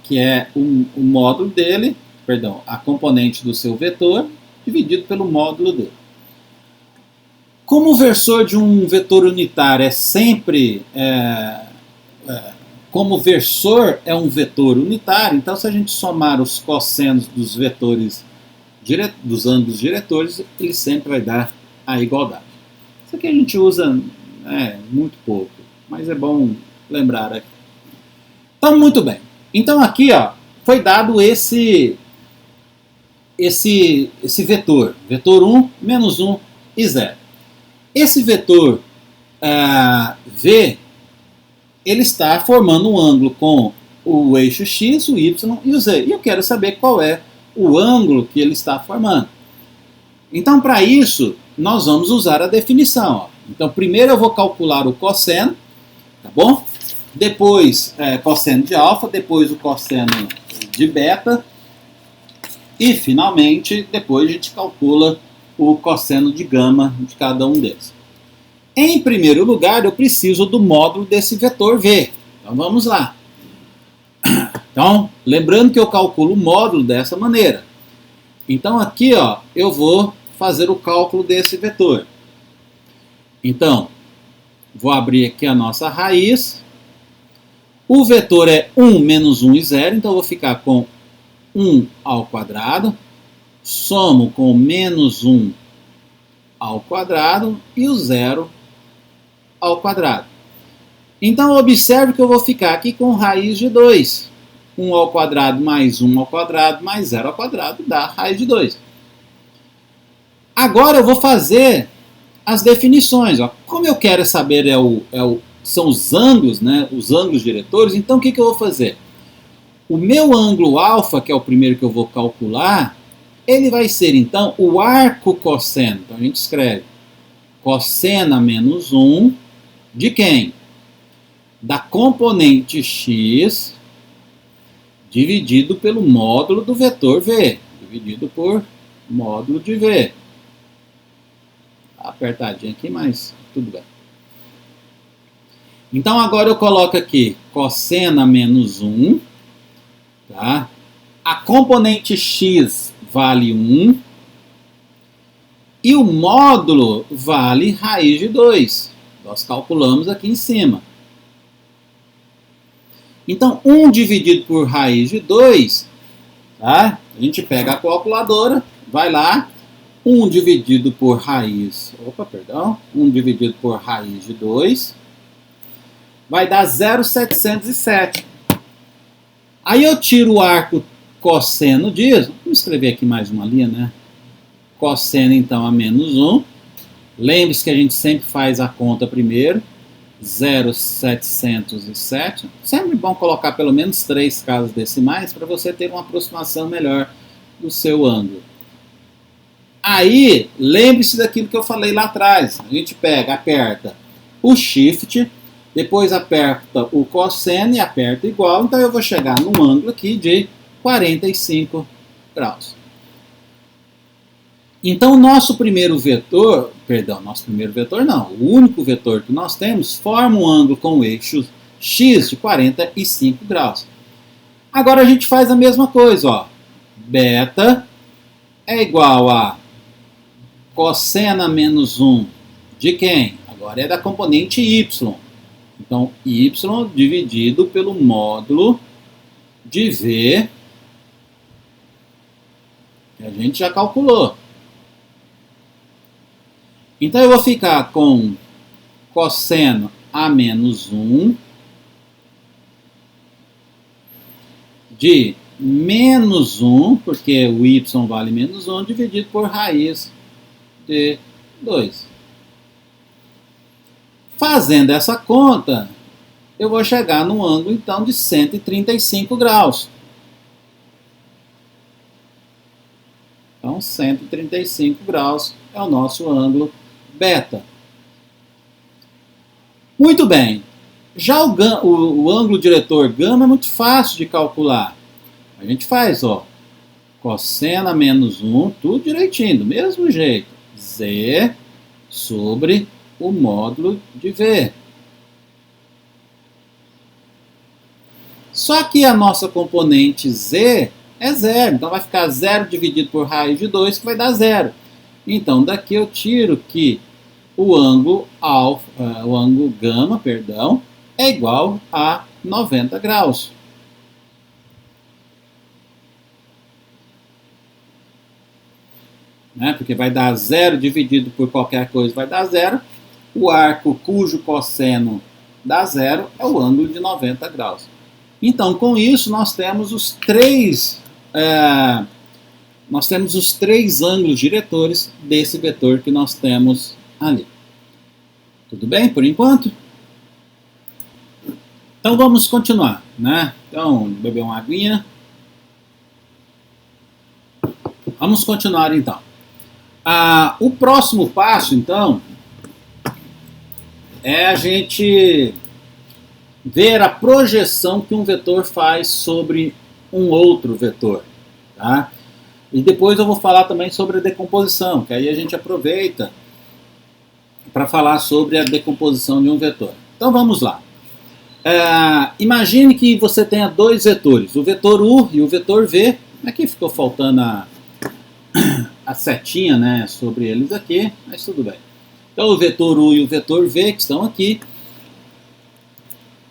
que é o módulo dele, perdão, a componente do seu vetor, dividido pelo módulo dele. Como o versor de um vetor unitário é sempre... como o versor é um vetor unitário, então se a gente somar os cossenos dos vetores, dos ângulos diretores, ele sempre vai dar a igualdade. Isso aqui a gente usa muito pouco, mas é bom lembrar aqui. Então, muito bem. Então aqui, ó, foi dado esse vetor, vetor 1, menos 1 e 0. Esse vetor V, ele está formando um ângulo com o eixo X, o Y e o Z. E eu quero saber qual é o ângulo que ele está formando. Então, para isso, nós vamos usar a definição. Ó. Então, primeiro eu vou calcular o cosseno, tá bom? Depois, cosseno de alfa, depois o cosseno de beta, e, finalmente, depois a gente calcula o cosseno de gama de cada um deles. Em primeiro lugar, eu preciso do módulo desse vetor V. Então, vamos lá. Então, lembrando que eu calculo o módulo dessa maneira. Então, aqui, ó, eu vou fazer o cálculo desse vetor. Então, vou abrir aqui a nossa raiz. O vetor é 1 menos 1 e 0, então eu vou ficar com 1 ao quadrado. Somo com menos 1 ao quadrado e o 0 ao quadrado. Então, observe que eu vou ficar aqui com raiz de 2. 1 ao quadrado mais 1 ao quadrado mais 0 ao quadrado dá raiz de 2. Agora eu vou fazer as definições. Ó. Como eu quero saber são os ângulos, né, os ângulos diretores, então o que eu vou fazer? O meu ângulo alfa, que é o primeiro que eu vou calcular, ele vai ser, então, o arco cosseno. Então, a gente escreve cosseno menos 1 de quem? Da componente x dividido pelo módulo do vetor v, dividido por módulo de v. Tá apertadinho aqui, mas tudo bem. Então, agora eu coloco aqui cosseno menos 1, tá? A componente x vale 1 e o módulo vale raiz de 2. Nós calculamos aqui em cima. Então, 1 dividido por raiz de 2, tá? A gente pega a calculadora, vai lá, 1 dividido por raiz, 1 dividido por raiz de 2, vai dar 0,707. Aí eu tiro o arco cosseno disso, vamos escrever aqui mais uma linha, né? Cosseno, então, a menos 1. Lembre-se que a gente sempre faz a conta primeiro. 0,707. Sempre bom colocar pelo menos 3 casas decimais para você ter uma aproximação melhor do seu ângulo. Aí, lembre-se daquilo que eu falei lá atrás. A gente aperta o shift, depois aperta o cosseno e aperta igual. Então eu vou chegar num ângulo aqui de 45 graus. Então, o único vetor que nós temos forma um ângulo com o eixo x de 45 graus. Agora a gente faz a mesma coisa, ó. Beta é igual a cosseno menos 1 de quem? Agora é da componente y. Então, y dividido pelo módulo de v, que a gente já calculou. Então, eu vou ficar com cosseno a menos 1 de menos 1, porque o y vale menos 1, dividido por raiz de 2. Fazendo essa conta, eu vou chegar num ângulo, então, de 135 graus. Então, 135 graus é o nosso ângulo beta. Muito bem. Já o ângulo diretor gama é muito fácil de calcular. A gente faz, ó, cosseno menos 1, tudo direitinho, do mesmo jeito. Z sobre o módulo de V. Só que a nossa componente Z é 0. Então vai ficar 0 dividido por raiz de 2, que vai dar 0. Então, daqui eu tiro que o ângulo gama, é igual a 90 graus. Né? Porque vai dar 0 dividido por qualquer coisa, vai dar 0. O arco cujo cosseno dá 0 é o ângulo de 90 graus. Então, com isso, nós temos os três ângulos diretores desse vetor que nós temos ali. Tudo bem por enquanto? Então vamos continuar, né? Então, beber uma aguinha. Vamos continuar então. O próximo passo, então, é a gente ver a projeção que um vetor faz sobre um outro vetor. Tá? E depois eu vou falar também sobre a decomposição, que aí a gente aproveita para falar sobre a decomposição de um vetor. Então vamos lá. Imagine que você tenha dois vetores, o vetor U e o vetor V. Aqui ficou faltando a setinha, né, sobre eles aqui, mas tudo bem. Então o vetor U e o vetor V que estão aqui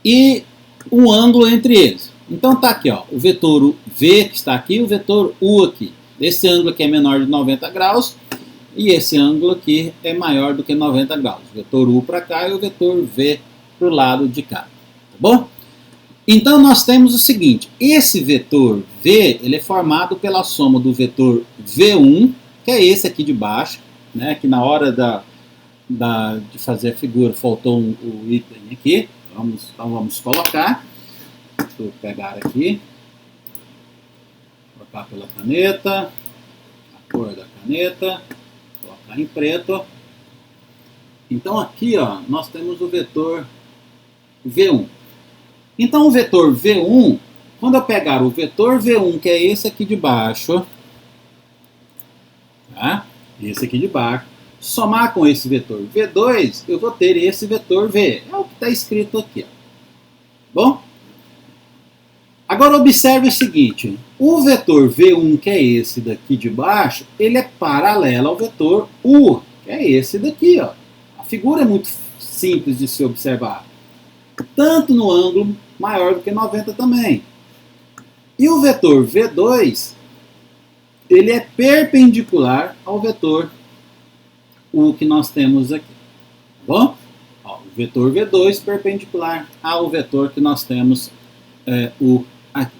e um ângulo entre eles. Então tá aqui, ó, o vetor V que está aqui e o vetor U aqui. Esse ângulo aqui é menor de 90 graus e esse ângulo aqui é maior do que 90 graus. O vetor U para cá e o vetor V para o lado de cá. Tá bom? Então nós temos o seguinte, esse vetor V ele é formado pela soma do vetor V1, que é esse aqui de baixo, né, que na hora de fazer a figura faltou o item aqui. Então vamos colocar. Deixa eu pegar aqui. Colocar pela caneta. A cor da caneta. Colocar em preto. Então aqui, ó, nós temos o vetor V1. Então o vetor V1, quando eu pegar o vetor V1, que é esse aqui de baixo, tá? Esse aqui de baixo, somar com esse vetor V2, eu vou ter esse vetor V. É o que está escrito aqui. Ó. Bom? Agora observe o seguinte, o vetor V1, que é esse daqui de baixo, ele é paralelo ao vetor U, que é esse daqui. Ó. A figura é muito simples de se observar. Tanto no ângulo maior do que 90 também. E o vetor V2, ele é perpendicular ao vetor U que nós temos aqui. Tá bom? Ó, o vetor V2 perpendicular ao vetor que nós temos U aqui.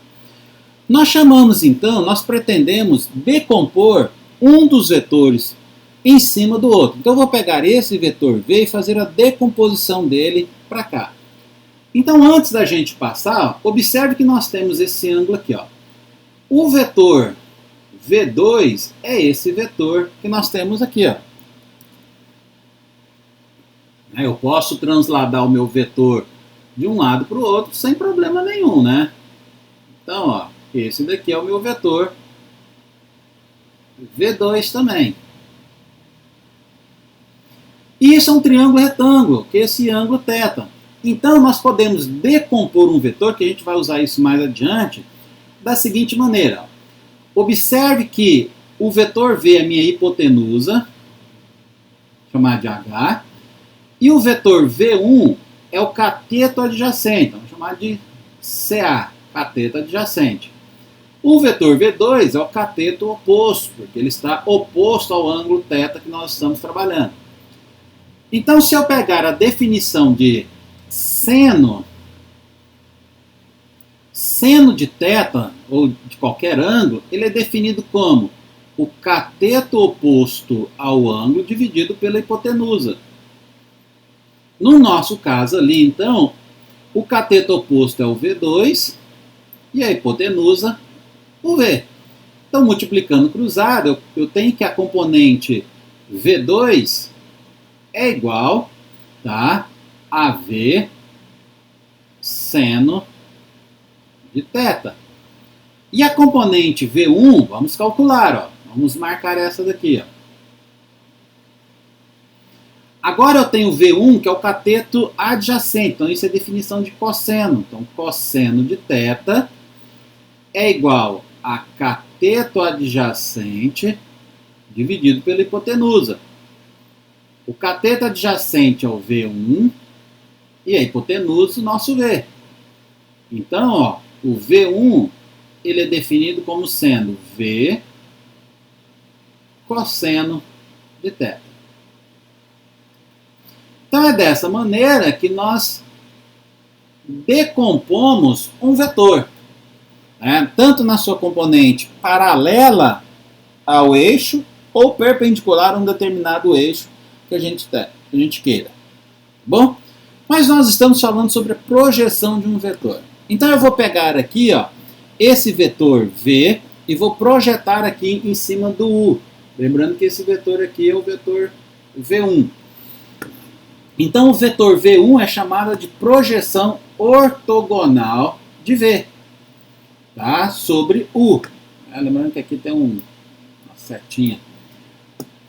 Nós chamamos então, nós pretendemos decompor um dos vetores em cima do outro. Então eu vou pegar esse vetor V e fazer a decomposição dele para cá. Então antes da gente passar, ó, observe que nós temos esse ângulo aqui. Ó. O vetor V2 é esse vetor que nós temos aqui. Ó. Eu posso transladar o meu vetor de um lado para o outro sem problema nenhum, né? Então, ó, esse daqui é o meu vetor V2 também. E isso é um triângulo retângulo, que é esse ângulo θ. Então, nós podemos decompor um vetor, que a gente vai usar isso mais adiante, da seguinte maneira. Observe que o vetor V é minha hipotenusa, chamar de H, e o vetor V1 é o cateto adjacente, vamos chamar de CA, cateto adjacente. O vetor V2 é o cateto oposto, porque ele está oposto ao ângulo θ que nós estamos trabalhando. Então, se eu pegar a definição de seno de θ, ou de qualquer ângulo, ele é definido como o cateto oposto ao ângulo dividido pela hipotenusa. No nosso caso ali, então, o cateto oposto é o V2 e a hipotenusa o V. Então, multiplicando cruzado, eu tenho que a componente V2 é igual, tá, a V seno de θ. E a componente V1, vamos calcular, ó, vamos marcar essa daqui. Ó. Agora eu tenho V1, que é o cateto adjacente, então isso é definição de cosseno. Então, cosseno de θ é igual a cateto adjacente dividido pela hipotenusa. O cateto adjacente é o V1 e a hipotenusa o nosso V. Então, ó, o V1 ele é definido como sendo V cosseno de θ. Então é dessa maneira que nós decompomos um vetor, né? Tanto na sua componente paralela ao eixo ou perpendicular a um determinado eixo que a gente queira. Bom? Mas nós estamos falando sobre a projeção de um vetor. Então eu vou pegar aqui, ó, esse vetor V e vou projetar aqui em cima do U. Lembrando que esse vetor aqui é o vetor V1. Então o vetor V1 é chamado de projeção ortogonal de V, tá? Sobre U. Lembrando que aqui tem uma setinha.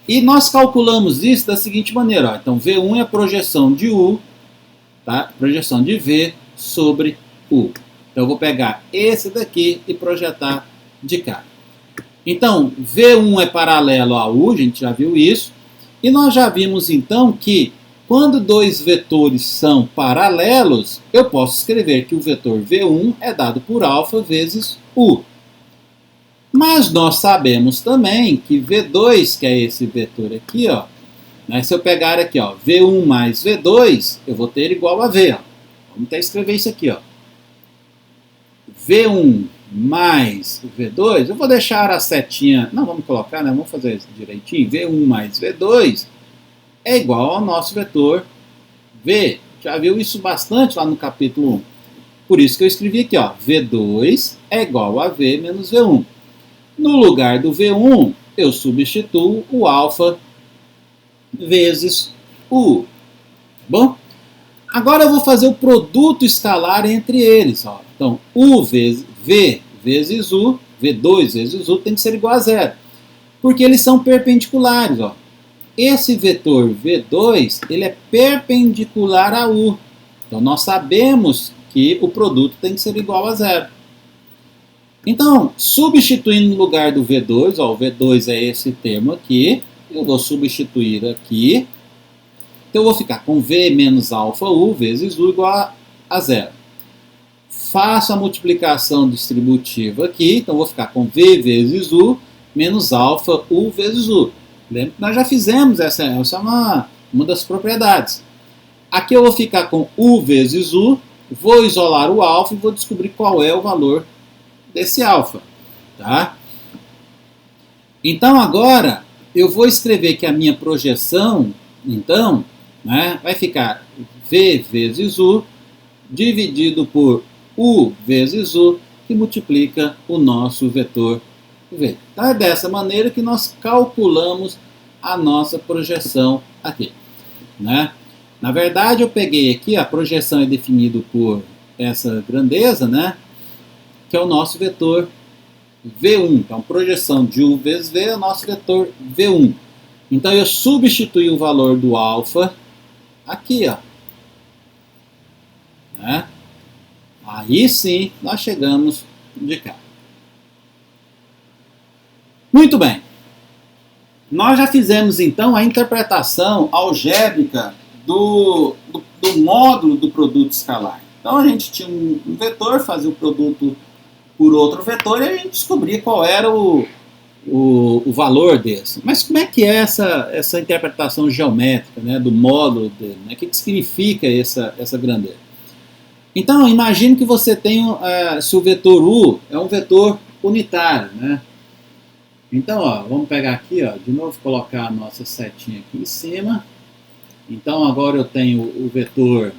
E nós calculamos isso da seguinte maneira. Ó. Então V1 é a projeção de U, tá? Projeção de V sobre U. Então eu vou pegar esse daqui e projetar de cá. Então V1 é paralelo a U, a gente já viu isso. E nós já vimos então que quando dois vetores são paralelos, eu posso escrever que o vetor V1 é dado por alfa vezes U. Mas nós sabemos também que V2, que é esse vetor aqui, ó, né, se eu pegar aqui, ó, V1 mais V2, eu vou ter igual a V. Ó. Vamos até escrever isso aqui. Ó. V1 mais V2, eu vou deixar a setinha, não vamos colocar, né, vamos fazer isso direitinho. V1 mais V2 é igual ao nosso vetor V. Já viu isso bastante lá no capítulo 1. Por isso que eu escrevi aqui, ó, V2 é igual a V menos V1. No lugar do V1, eu substituo o alfa vezes U. Bom, agora eu vou fazer o produto escalar entre eles. Ó. Então, U vezes V vezes U, V2 vezes U tem que ser igual a zero. Porque eles são perpendiculares. Ó. Esse vetor V2 ele é perpendicular a U. Então, nós sabemos que o produto tem que ser igual a zero. Então, substituindo no lugar do V2, ó, o V2 é esse termo aqui, eu vou substituir aqui, então eu vou ficar com V menos alfa U vezes U igual a zero. Faço a multiplicação distributiva aqui, então eu vou ficar com V vezes U menos alfa U vezes U. Lembra que nós já fizemos essa é uma das propriedades. Aqui eu vou ficar com U vezes U, vou isolar o alfa e vou descobrir qual é o valor desse alfa, tá? Então agora eu vou escrever que a minha projeção, então, né, vai ficar V vezes U dividido por U vezes U, que multiplica o nosso vetor V. Então é dessa maneira que nós calculamos a nossa projeção aqui, né? Na verdade eu peguei aqui, a projeção é definida por essa grandeza, né? Que é o nosso vetor V1. Então, projeção de U vezes V é o nosso vetor V1. Então, eu substituí o valor do alfa aqui, ó. Né? Aí sim, nós chegamos de cá. Muito bem. Nós já fizemos, então, a interpretação algébrica do módulo do produto escalar. Então, a gente tinha um vetor, fazia o produto por outro vetor e a gente descobria qual era o valor desse. Mas como é que é essa interpretação geométrica, né, do módulo dele? Né? O que significa essa grandeza? Então, imagine que você tem, se o vetor U é um vetor unitário. Né? Então, ó, vamos pegar aqui, ó, de novo, colocar a nossa setinha aqui em cima. Então, agora eu tenho o vetor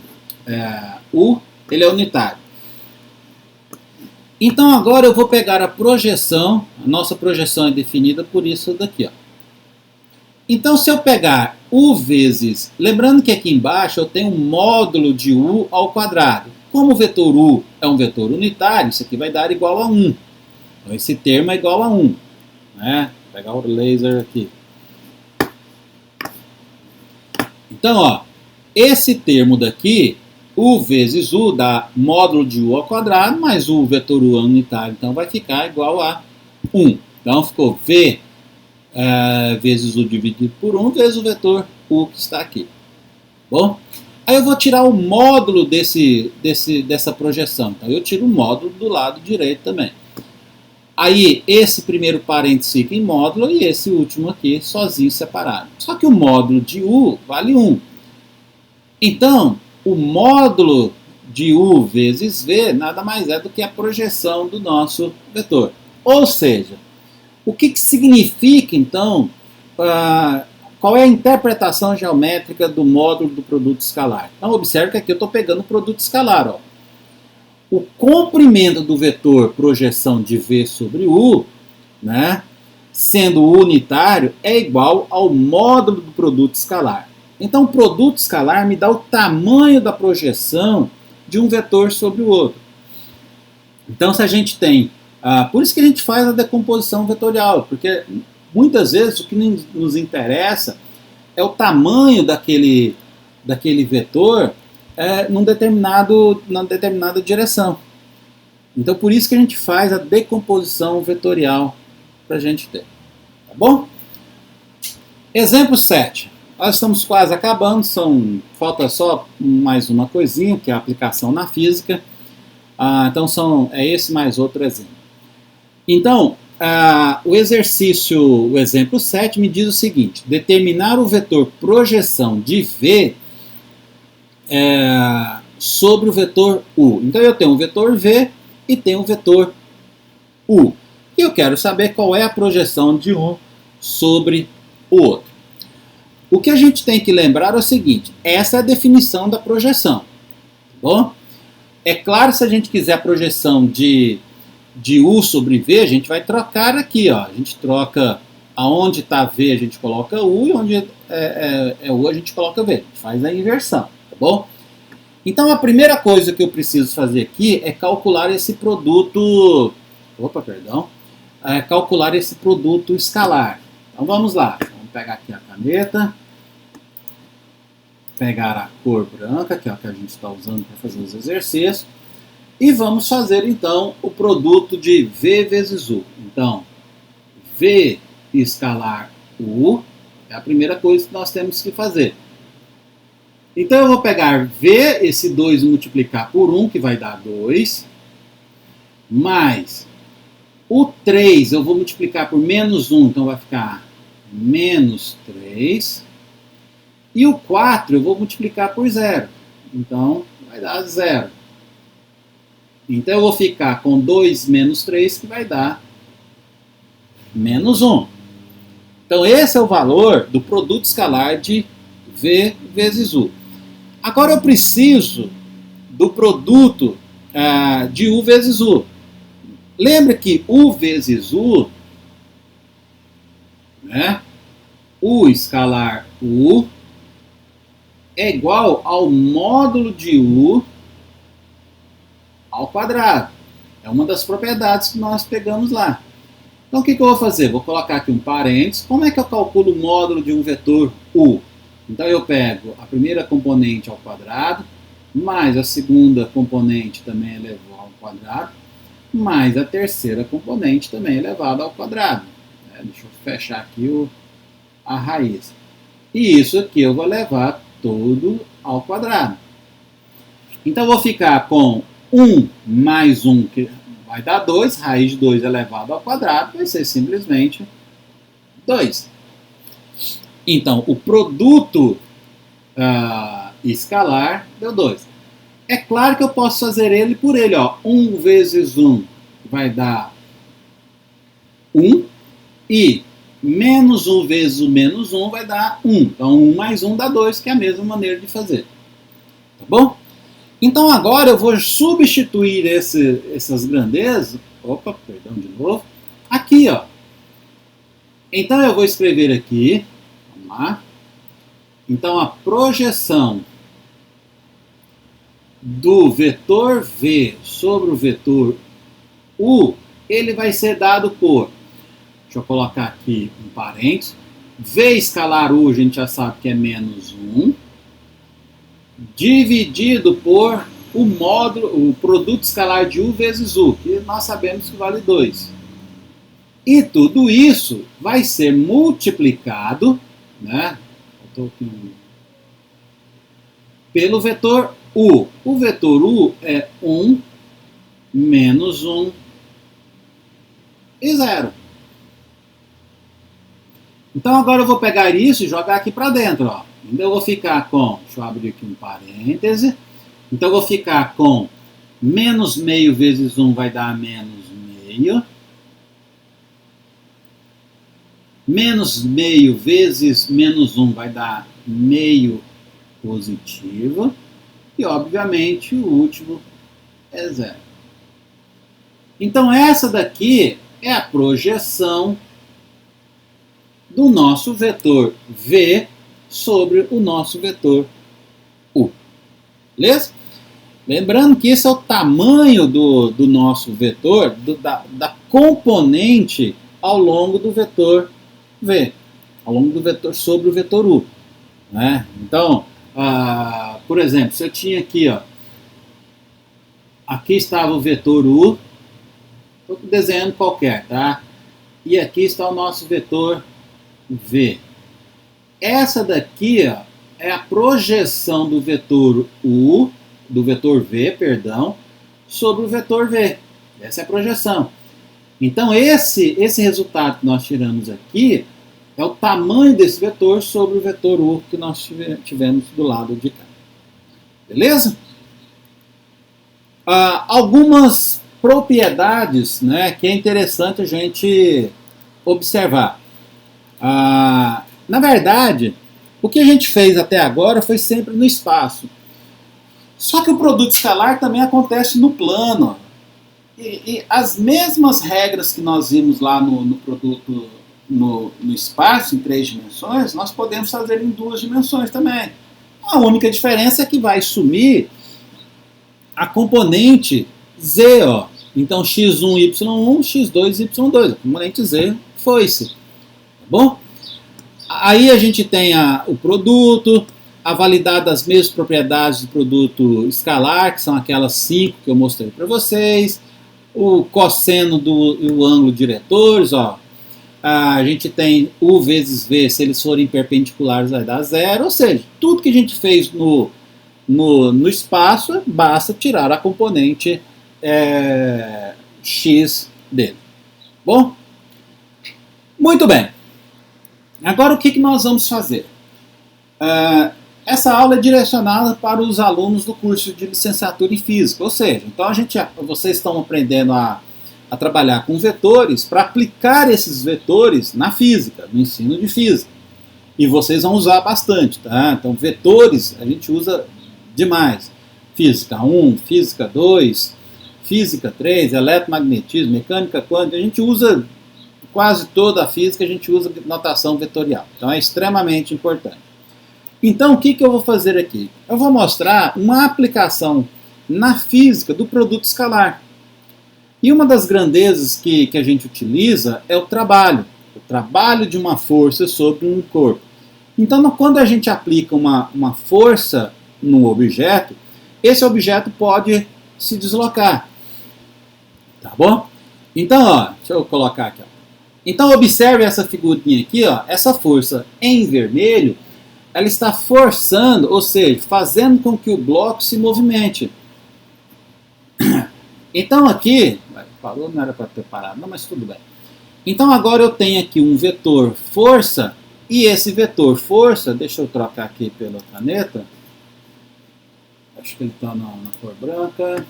U, ele é unitário. Então agora eu vou pegar a projeção, a nossa projeção é definida por isso daqui. Ó. Então se eu pegar U vezes, lembrando que aqui embaixo eu tenho um módulo de U ao quadrado. Como o vetor U é um vetor unitário, isso aqui vai dar igual a 1. Então esse termo é igual a 1. Né? Vou pegar o laser aqui. Então ó, esse termo daqui, U vezes U dá módulo de U ao quadrado, mais U vetor U unitário, então vai ficar igual a 1. Então ficou V vezes U dividido por 1 vezes o vetor U que está aqui. Bom, aí eu vou tirar o módulo dessa projeção. Então eu tiro o módulo do lado direito também. Aí esse primeiro parênteses fica em módulo e esse último aqui sozinho separado. Só que o módulo de U vale 1. Então, o módulo de U vezes V nada mais é do que a projeção do nosso vetor. Ou seja, o que significa, então, qual é a interpretação geométrica do módulo do produto escalar? Então, observe que aqui eu estou pegando o produto escalar. Ó. O comprimento do vetor projeção de V sobre U, né, sendo unitário, é igual ao módulo do produto escalar. Então, o produto escalar me dá o tamanho da projeção de um vetor sobre o outro. Então, se a gente tem... por isso que a gente faz a decomposição vetorial, porque muitas vezes o que nos interessa é o tamanho daquele vetor numa determinada direção. Então, por isso que a gente faz a decomposição vetorial para a gente ter. Tá bom? Exemplo 7. Nós estamos quase acabando, falta só mais uma coisinha, que é a aplicação na física. Então, é esse mais outro exemplo. Então, o exemplo 7 me diz o seguinte: determinar o vetor projeção de V sobre o vetor U. Então, eu tenho um vetor V e tenho um vetor U. E eu quero saber qual é a projeção de um sobre o outro. O que a gente tem que lembrar é o seguinte: essa é a definição da projeção. Tá bom? É claro, se a gente quiser a projeção de U sobre V, a gente vai trocar aqui. Ó. A gente troca aonde está V, a gente coloca U, e onde é U, a gente coloca V. A gente faz a inversão. Tá bom? Então, a primeira coisa que eu preciso fazer aqui é calcular esse produto... calcular esse produto escalar. Então, vamos lá. Vamos pegar aqui a caneta. Pegar a cor branca, que é a que a gente está usando para fazer os exercícios. E vamos fazer, então, o produto de V vezes U. Então, V escalar U é a primeira coisa que nós temos que fazer. Então, eu vou pegar V, esse 2 multiplicar por 1, que vai dar 2, mais o 3 eu vou multiplicar por menos 1, então vai ficar menos 3. E o 4 eu vou multiplicar por 0, então vai dar 0. Então, eu vou ficar com 2 menos 3, que vai dar menos 1. Então, esse é o valor do produto escalar de V vezes U. Agora, eu preciso do produto de U vezes U. Lembra que U vezes U, né? U escalar U é igual ao módulo de U ao quadrado. É uma das propriedades que nós pegamos lá. Então, o que eu vou fazer? Vou colocar aqui um parênteses. Como é que eu calculo o módulo de um vetor U? Então, eu pego a primeira componente ao quadrado, mais a segunda componente também elevado ao quadrado, mais a terceira componente também elevada ao quadrado. Deixa eu fechar aqui a raiz. E isso aqui eu vou levar todo ao quadrado. Então, eu vou ficar com 1 mais 1, que vai dar 2, raiz de 2 elevado ao quadrado, vai ser simplesmente 2. Então, o produto escalar deu 2. É claro que eu posso fazer ele por ele. Ó. 1 vezes 1 vai dar 1. E menos 1 vezes o menos 1 vai dar 1. Então, 1 mais 1 dá 2, que é a mesma maneira de fazer. Tá bom? Então, agora eu vou substituir essas grandezas. Opa, perdão de novo. Aqui, ó. Então, eu vou escrever aqui. Vamos lá. Então, a projeção do vetor V sobre o vetor U, ele vai ser dado por... Deixa eu colocar aqui um parênteses. V escalar U, a gente já sabe que é menos 1. Dividido por o módulo, o produto escalar de U vezes U, que nós sabemos que vale 2. E tudo isso vai ser multiplicado, né, pelo vetor U. O vetor U é 1 menos 1 e 0. Então, agora eu vou pegar isso e jogar aqui para dentro. Ó. Então, eu vou ficar com... Deixa eu abrir aqui um parêntese. Então, eu vou ficar com menos meio vezes 1 vai dar menos meio. Menos meio vezes menos 1 vai dar meio positivo. E, obviamente, o último é 0. Então, essa daqui é a projeção do nosso vetor V sobre o nosso vetor U. Beleza? Lembrando que esse é o tamanho do nosso vetor, da componente ao longo do vetor V, ao longo do vetor sobre o vetor U. Né? Então, por exemplo, se eu tinha aqui, ó, aqui estava o vetor U, estou desenhando qualquer, tá? E aqui está o nosso vetor V. Essa daqui, ó, é a projeção do vetor U, do vetor V, perdão, sobre o vetor V. Essa é a projeção. Então, esse resultado que nós tiramos aqui é o tamanho desse vetor sobre o vetor U que nós tivemos do lado de cá. Beleza? Algumas propriedades, né, que é interessante a gente observar. Na verdade, o que a gente fez até agora foi sempre no espaço. Só que o produto escalar também acontece no plano. E as mesmas regras que nós vimos lá no produto no espaço, em 3 dimensões, nós podemos fazer em 2 dimensões também. A única diferença é que vai sumir a componente Z, ó. Então, x1, y1, x2, y2. A componente Z foi-se. Tá bom? Aí a gente tem o produto, a validade das mesmas propriedades do produto escalar, que são aquelas 5 que eu mostrei para vocês, o cosseno e o ângulo diretores, ó. A gente tem U vezes V, se eles forem perpendiculares vai dar 0, ou seja, tudo que a gente fez no espaço, basta tirar a componente X dele. Bom? Muito bem. Agora o que nós vamos fazer? Essa aula é direcionada para os alunos do curso de licenciatura em Física, ou seja, então vocês estão aprendendo a trabalhar com vetores para aplicar esses vetores na física, no ensino de física. E vocês vão usar bastante, tá? Então, vetores a gente usa demais. Física 1, Física 2, Física 3, eletromagnetismo, mecânica quântica, a gente usa quase toda a física, a gente usa notação vetorial. Então, é extremamente importante. Então, o que eu vou fazer aqui? Eu vou mostrar uma aplicação na física do produto escalar. E uma das grandezas que a gente utiliza é o trabalho de uma força sobre um corpo. Então, quando a gente aplica uma força no objeto, esse objeto pode se deslocar. Tá bom? Então, ó, deixa eu colocar aqui. Ó. Então, observe essa figurinha aqui, ó, essa força em vermelho, ela está forçando, ou seja, fazendo com que o bloco se movimente. Então aqui, parou, não era para ter parado, não, mas tudo bem. Então agora eu tenho aqui um vetor força, e esse vetor força, deixa eu trocar aqui pela caneta, acho que ele está na cor branca.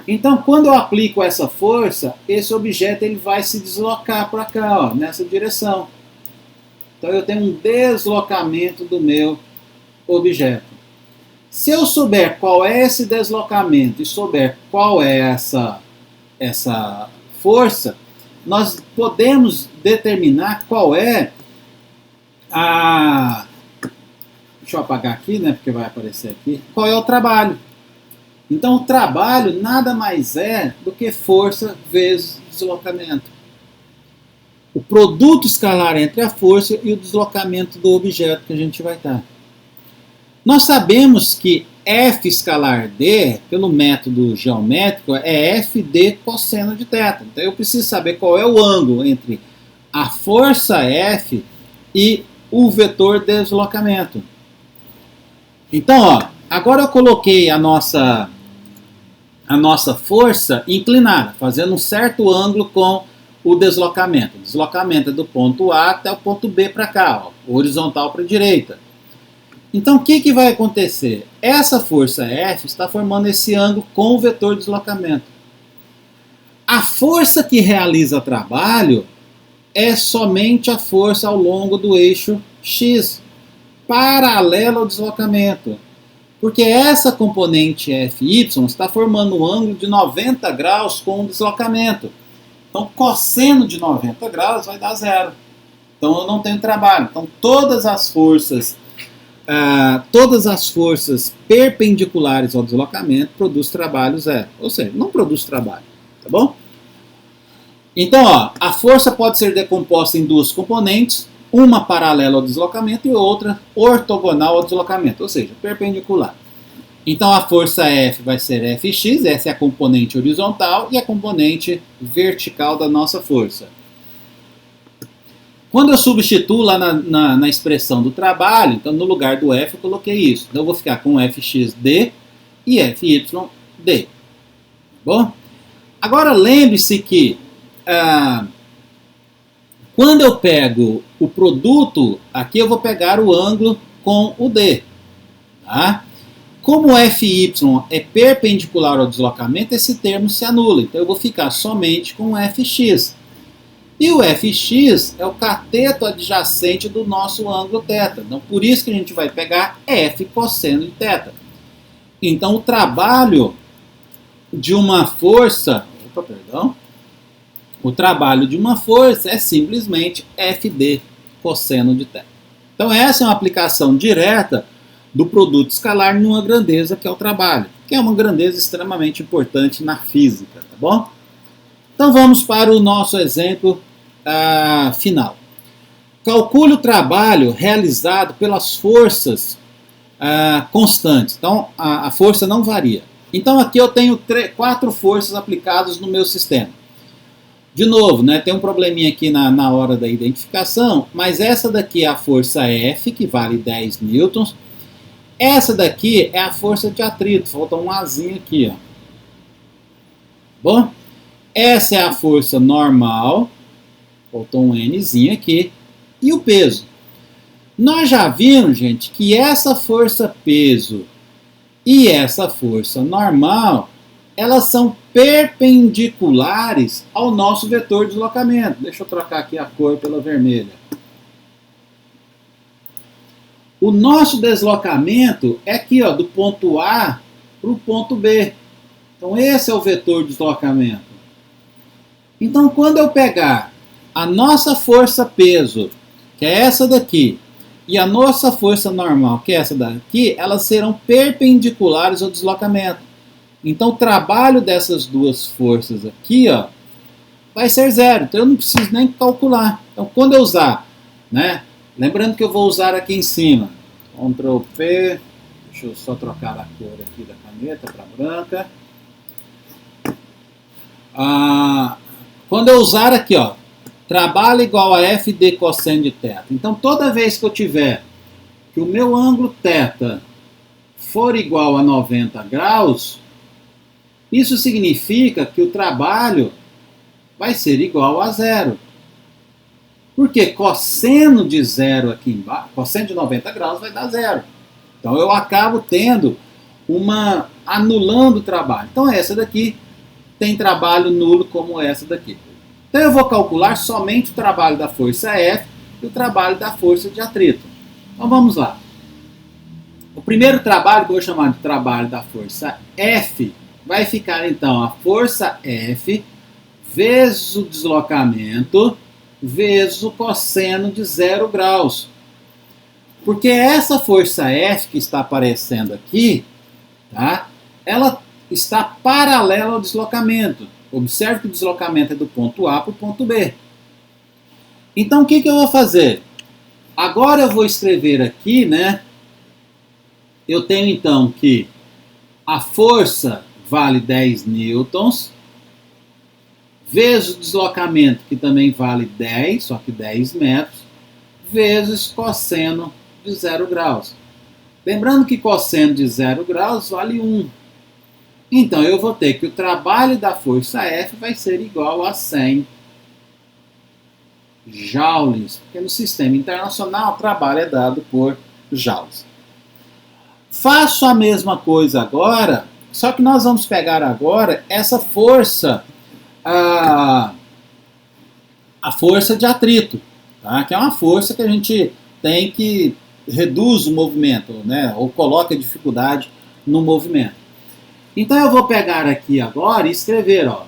Então quando eu aplico essa força, esse objeto ele vai se deslocar para cá, ó, nessa direção. Então eu tenho um deslocamento do meu objeto. Se eu souber qual é esse deslocamento e souber qual é essa força, nós podemos determinar qual é a... Deixa eu apagar aqui, né, porque vai aparecer aqui. Qual é o trabalho. Então o trabalho nada mais é do que força vezes deslocamento. O produto escalar entre a força e o deslocamento do objeto que a gente vai dar. Nós sabemos que F escalar D, pelo método geométrico, é FD cosseno de θ. Então eu preciso saber qual é o ângulo entre a força F e o vetor deslocamento. Então, ó, agora eu coloquei a nossa força inclinada, fazendo um certo ângulo com o deslocamento. O deslocamento é do ponto A até o ponto B para cá, ó, horizontal para a direita. Então, o que vai acontecer? Essa força F está formando esse ângulo com o vetor de deslocamento. A força que realiza trabalho é somente a força ao longo do eixo X, paralela ao deslocamento. Porque essa componente FY está formando um ângulo de 90 graus com o deslocamento. Então, cosseno de 90 graus vai dar zero. Então, eu não tenho trabalho. Então, todas as forças perpendiculares ao deslocamento produz trabalho zero. Ou seja, não produz trabalho. Tá bom? Então, ó, a força pode ser decomposta em duas componentes, uma paralela ao deslocamento e outra ortogonal ao deslocamento, ou seja, perpendicular. Então, a força F vai ser Fx, essa é a componente horizontal e a componente vertical da nossa força. Quando eu substituo lá na expressão do trabalho, então no lugar do F eu coloquei isso. Então, eu vou ficar com Fxd e Fyd. Tá bom? Agora, lembre-se que quando eu pego o produto, aqui eu vou pegar o ângulo com o D. Tá? Como o Fy é perpendicular ao deslocamento, esse termo se anula. Então eu vou ficar somente com o Fx. E o Fx é o cateto adjacente do nosso ângulo θ. Então por isso que a gente vai pegar F cosseno de θ. Então o trabalho de uma força... O trabalho de uma força é simplesmente Fd cosseno de θ. Então essa é uma aplicação direta do produto escalar numa grandeza que é o trabalho, que é uma grandeza extremamente importante na física, tá bom? Então vamos para o nosso exemplo final. Calcule o trabalho realizado pelas forças constantes. Então a força não varia. Então aqui eu tenho 4 forças aplicadas no meu sistema. De novo, né, tem um probleminha aqui na hora da identificação, mas essa daqui é a força F, que vale 10 newtons. Essa daqui é a força de atrito, falta um Azinho aqui, ó. Bom, essa é a força normal, faltou um Nzinho aqui, e o peso. Nós já vimos, gente, que essa força peso e essa força normal, elas são perpendiculares ao nosso vetor de deslocamento. Deixa eu trocar aqui a cor pela vermelha. O nosso deslocamento é aqui, ó, do ponto A para o ponto B. Então esse é o vetor de deslocamento. Então quando eu pegar a nossa força peso, que é essa daqui, e a nossa força normal, que é essa daqui, elas serão perpendiculares ao deslocamento. Então o trabalho dessas duas forças aqui, ó, vai ser zero. Então eu não preciso nem calcular. Então quando eu usar, né? Lembrando que eu vou usar aqui em cima, Ctrl P, deixa eu só trocar a cor aqui da caneta para branca. Quando eu usar aqui, ó, trabalho igual a Fd cosseno de θ. Então toda vez que eu tiver que o meu ângulo θ for igual a 90 graus, isso significa que o trabalho vai ser igual a zero. Porque cosseno de zero aqui embaixo, cosseno de 90 graus vai dar zero. Então eu acabo tendo anulando o trabalho. Então essa daqui tem trabalho nulo como essa daqui. Então eu vou calcular somente o trabalho da força F e o trabalho da força de atrito. Então vamos lá. O primeiro trabalho, que eu vou chamar de trabalho da força F, vai ficar então a força F vezes o deslocamento vezes o cosseno de 0 graus. Porque essa força F que está aparecendo aqui, tá? Ela está paralela ao deslocamento. Observe que o deslocamento é do ponto A para o ponto B. Então o que eu vou fazer? Agora eu vou escrever aqui, né? Eu tenho então que a força vale 10 newtons, vezes o deslocamento, que também vale 10, só que 10 metros, vezes cosseno de 0 graus. Lembrando que cosseno de 0 graus vale 1. Então eu vou ter que o trabalho da força F vai ser igual a 100 joules, porque no sistema internacional o trabalho é dado por joules. Faço a mesma coisa agora, só que nós vamos pegar agora essa força, a força de atrito, tá? Que é uma força que a gente tem que reduz o movimento, né? Ou coloca dificuldade no movimento. Então eu vou pegar aqui agora e escrever, ó,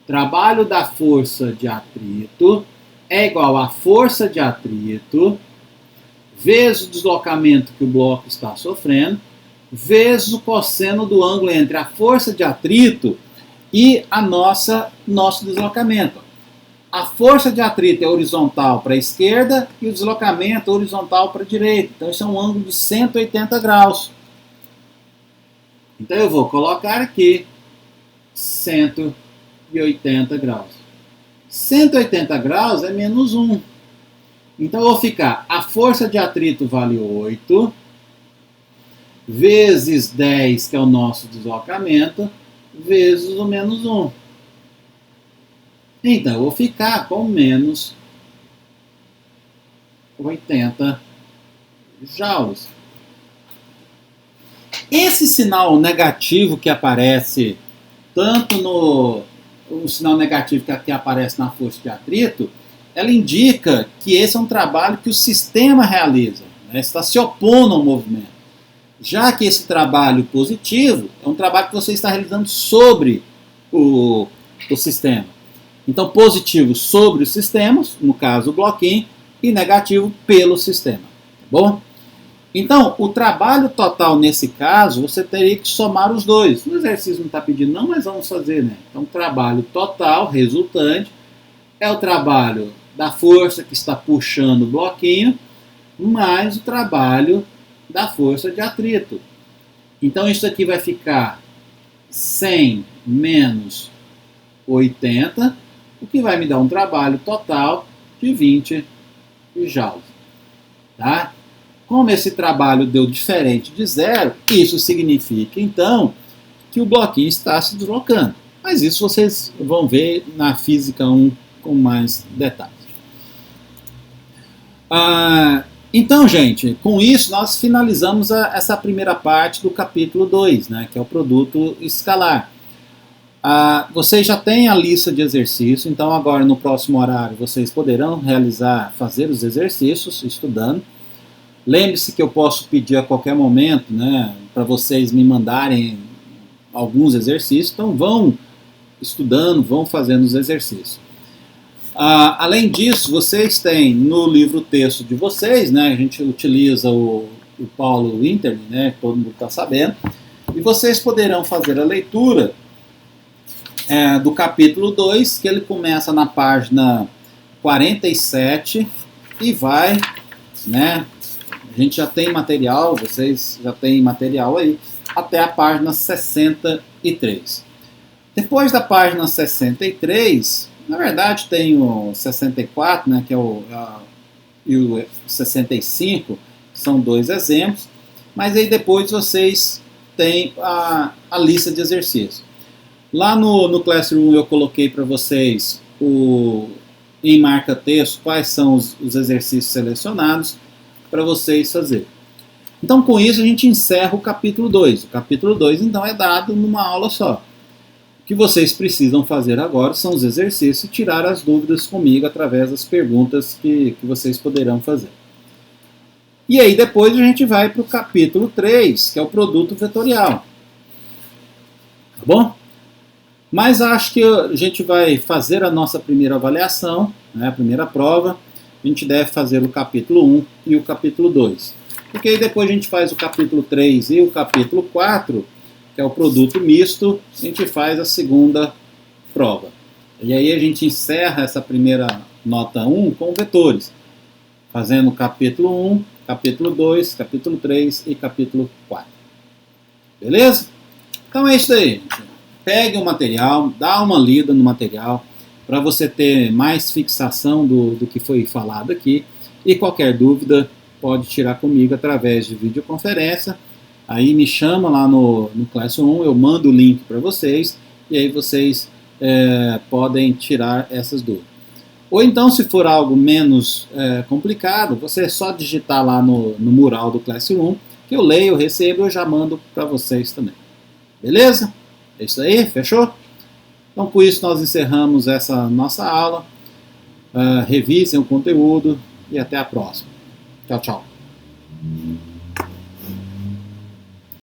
Trabalho da força de atrito é igual à força de atrito vezes o deslocamento que o bloco está sofrendo, vezes o cosseno do ângulo entre a força de atrito e nosso deslocamento. A força de atrito é horizontal para a esquerda e o deslocamento é horizontal para a direita. Então, isso é um ângulo de 180 graus. Então, eu vou colocar aqui 180 graus. 180 graus é menos 1. Então, eu vou ficar, a força de atrito vale 8, vezes 10, que é o nosso deslocamento, vezes o menos 1. Então, eu vou ficar com menos 80 joules. Esse sinal negativo que aparece, tanto o sinal negativo que aparece na força de atrito, ela indica que esse é um trabalho que o sistema realiza, né? Está se opondo ao movimento. Já que esse trabalho positivo é um trabalho que você está realizando sobre o sistema. Então, positivo sobre os sistemas, no caso o bloquinho, e negativo pelo sistema. Tá bom? Então, o trabalho total nesse caso, você teria que somar os dois. O exercício não está pedindo não, mas vamos fazer, né? Então, o trabalho total resultante é o trabalho da força que está puxando o bloquinho, mais o trabalho da força de atrito. Então, isso aqui vai ficar 100 menos 80, o que vai me dar um trabalho total de 20 joules. Tá? Como esse trabalho deu diferente de zero, isso significa, então, que o bloquinho está se deslocando. Mas isso vocês vão ver na física 1 com mais detalhes. Então, gente, com isso nós finalizamos essa primeira parte do capítulo 2, né, que é o produto escalar. Vocês já têm a lista de exercícios, então agora no próximo horário vocês poderão fazer os exercícios estudando. Lembre-se que eu posso pedir a qualquer momento, né, para vocês me mandarem alguns exercícios, então vão estudando, vão fazendo os exercícios. Além disso, vocês têm no livro texto de vocês, né, a gente utiliza o Paulo Winter, né, todo mundo está sabendo, e vocês poderão fazer a leitura do capítulo 2, que ele começa na página 47 e vai, né, a gente já tem material, vocês já têm material aí, até a página 63. Depois da página 63, na verdade tem o 64, né, que é e o 65, que são dois exemplos, mas aí depois vocês têm a lista de exercícios. Lá no Classroom eu coloquei para vocês em marca-texto quais são os exercícios selecionados para vocês fazerem. Então, com isso, a gente encerra o capítulo 2. O capítulo 2, então, é dado numa aula só. O que vocês precisam fazer agora são os exercícios e tirar as dúvidas comigo através das perguntas que vocês poderão fazer. E aí, depois, a gente vai para o capítulo 3, que é o produto vetorial. Tá bom? Mas acho que a gente vai fazer a nossa primeira avaliação, né, a primeira prova. A gente deve fazer o capítulo 1 e o capítulo 2. Porque aí depois a gente faz o capítulo 3 e o capítulo 4, que é o produto misto, a gente faz a segunda prova. E aí a gente encerra essa primeira nota 1 com vetores, fazendo o capítulo 1, capítulo 2, capítulo 3 e capítulo 4. Beleza? Então é isso aí, gente. Pegue o material, dá uma lida no material, para você ter mais fixação do que foi falado aqui. E qualquer dúvida, pode tirar comigo através de videoconferência. Aí me chama lá no Classroom, eu mando o link para vocês, e aí vocês podem tirar essas dúvidas. Ou então, se for algo menos complicado, você é só digitar lá no mural do Classroom, que eu leio, eu recebo e eu já mando para vocês também. Beleza? É isso aí, fechou? Então, com isso, nós encerramos essa nossa aula. Revisem o conteúdo e até a próxima. Tchau, tchau.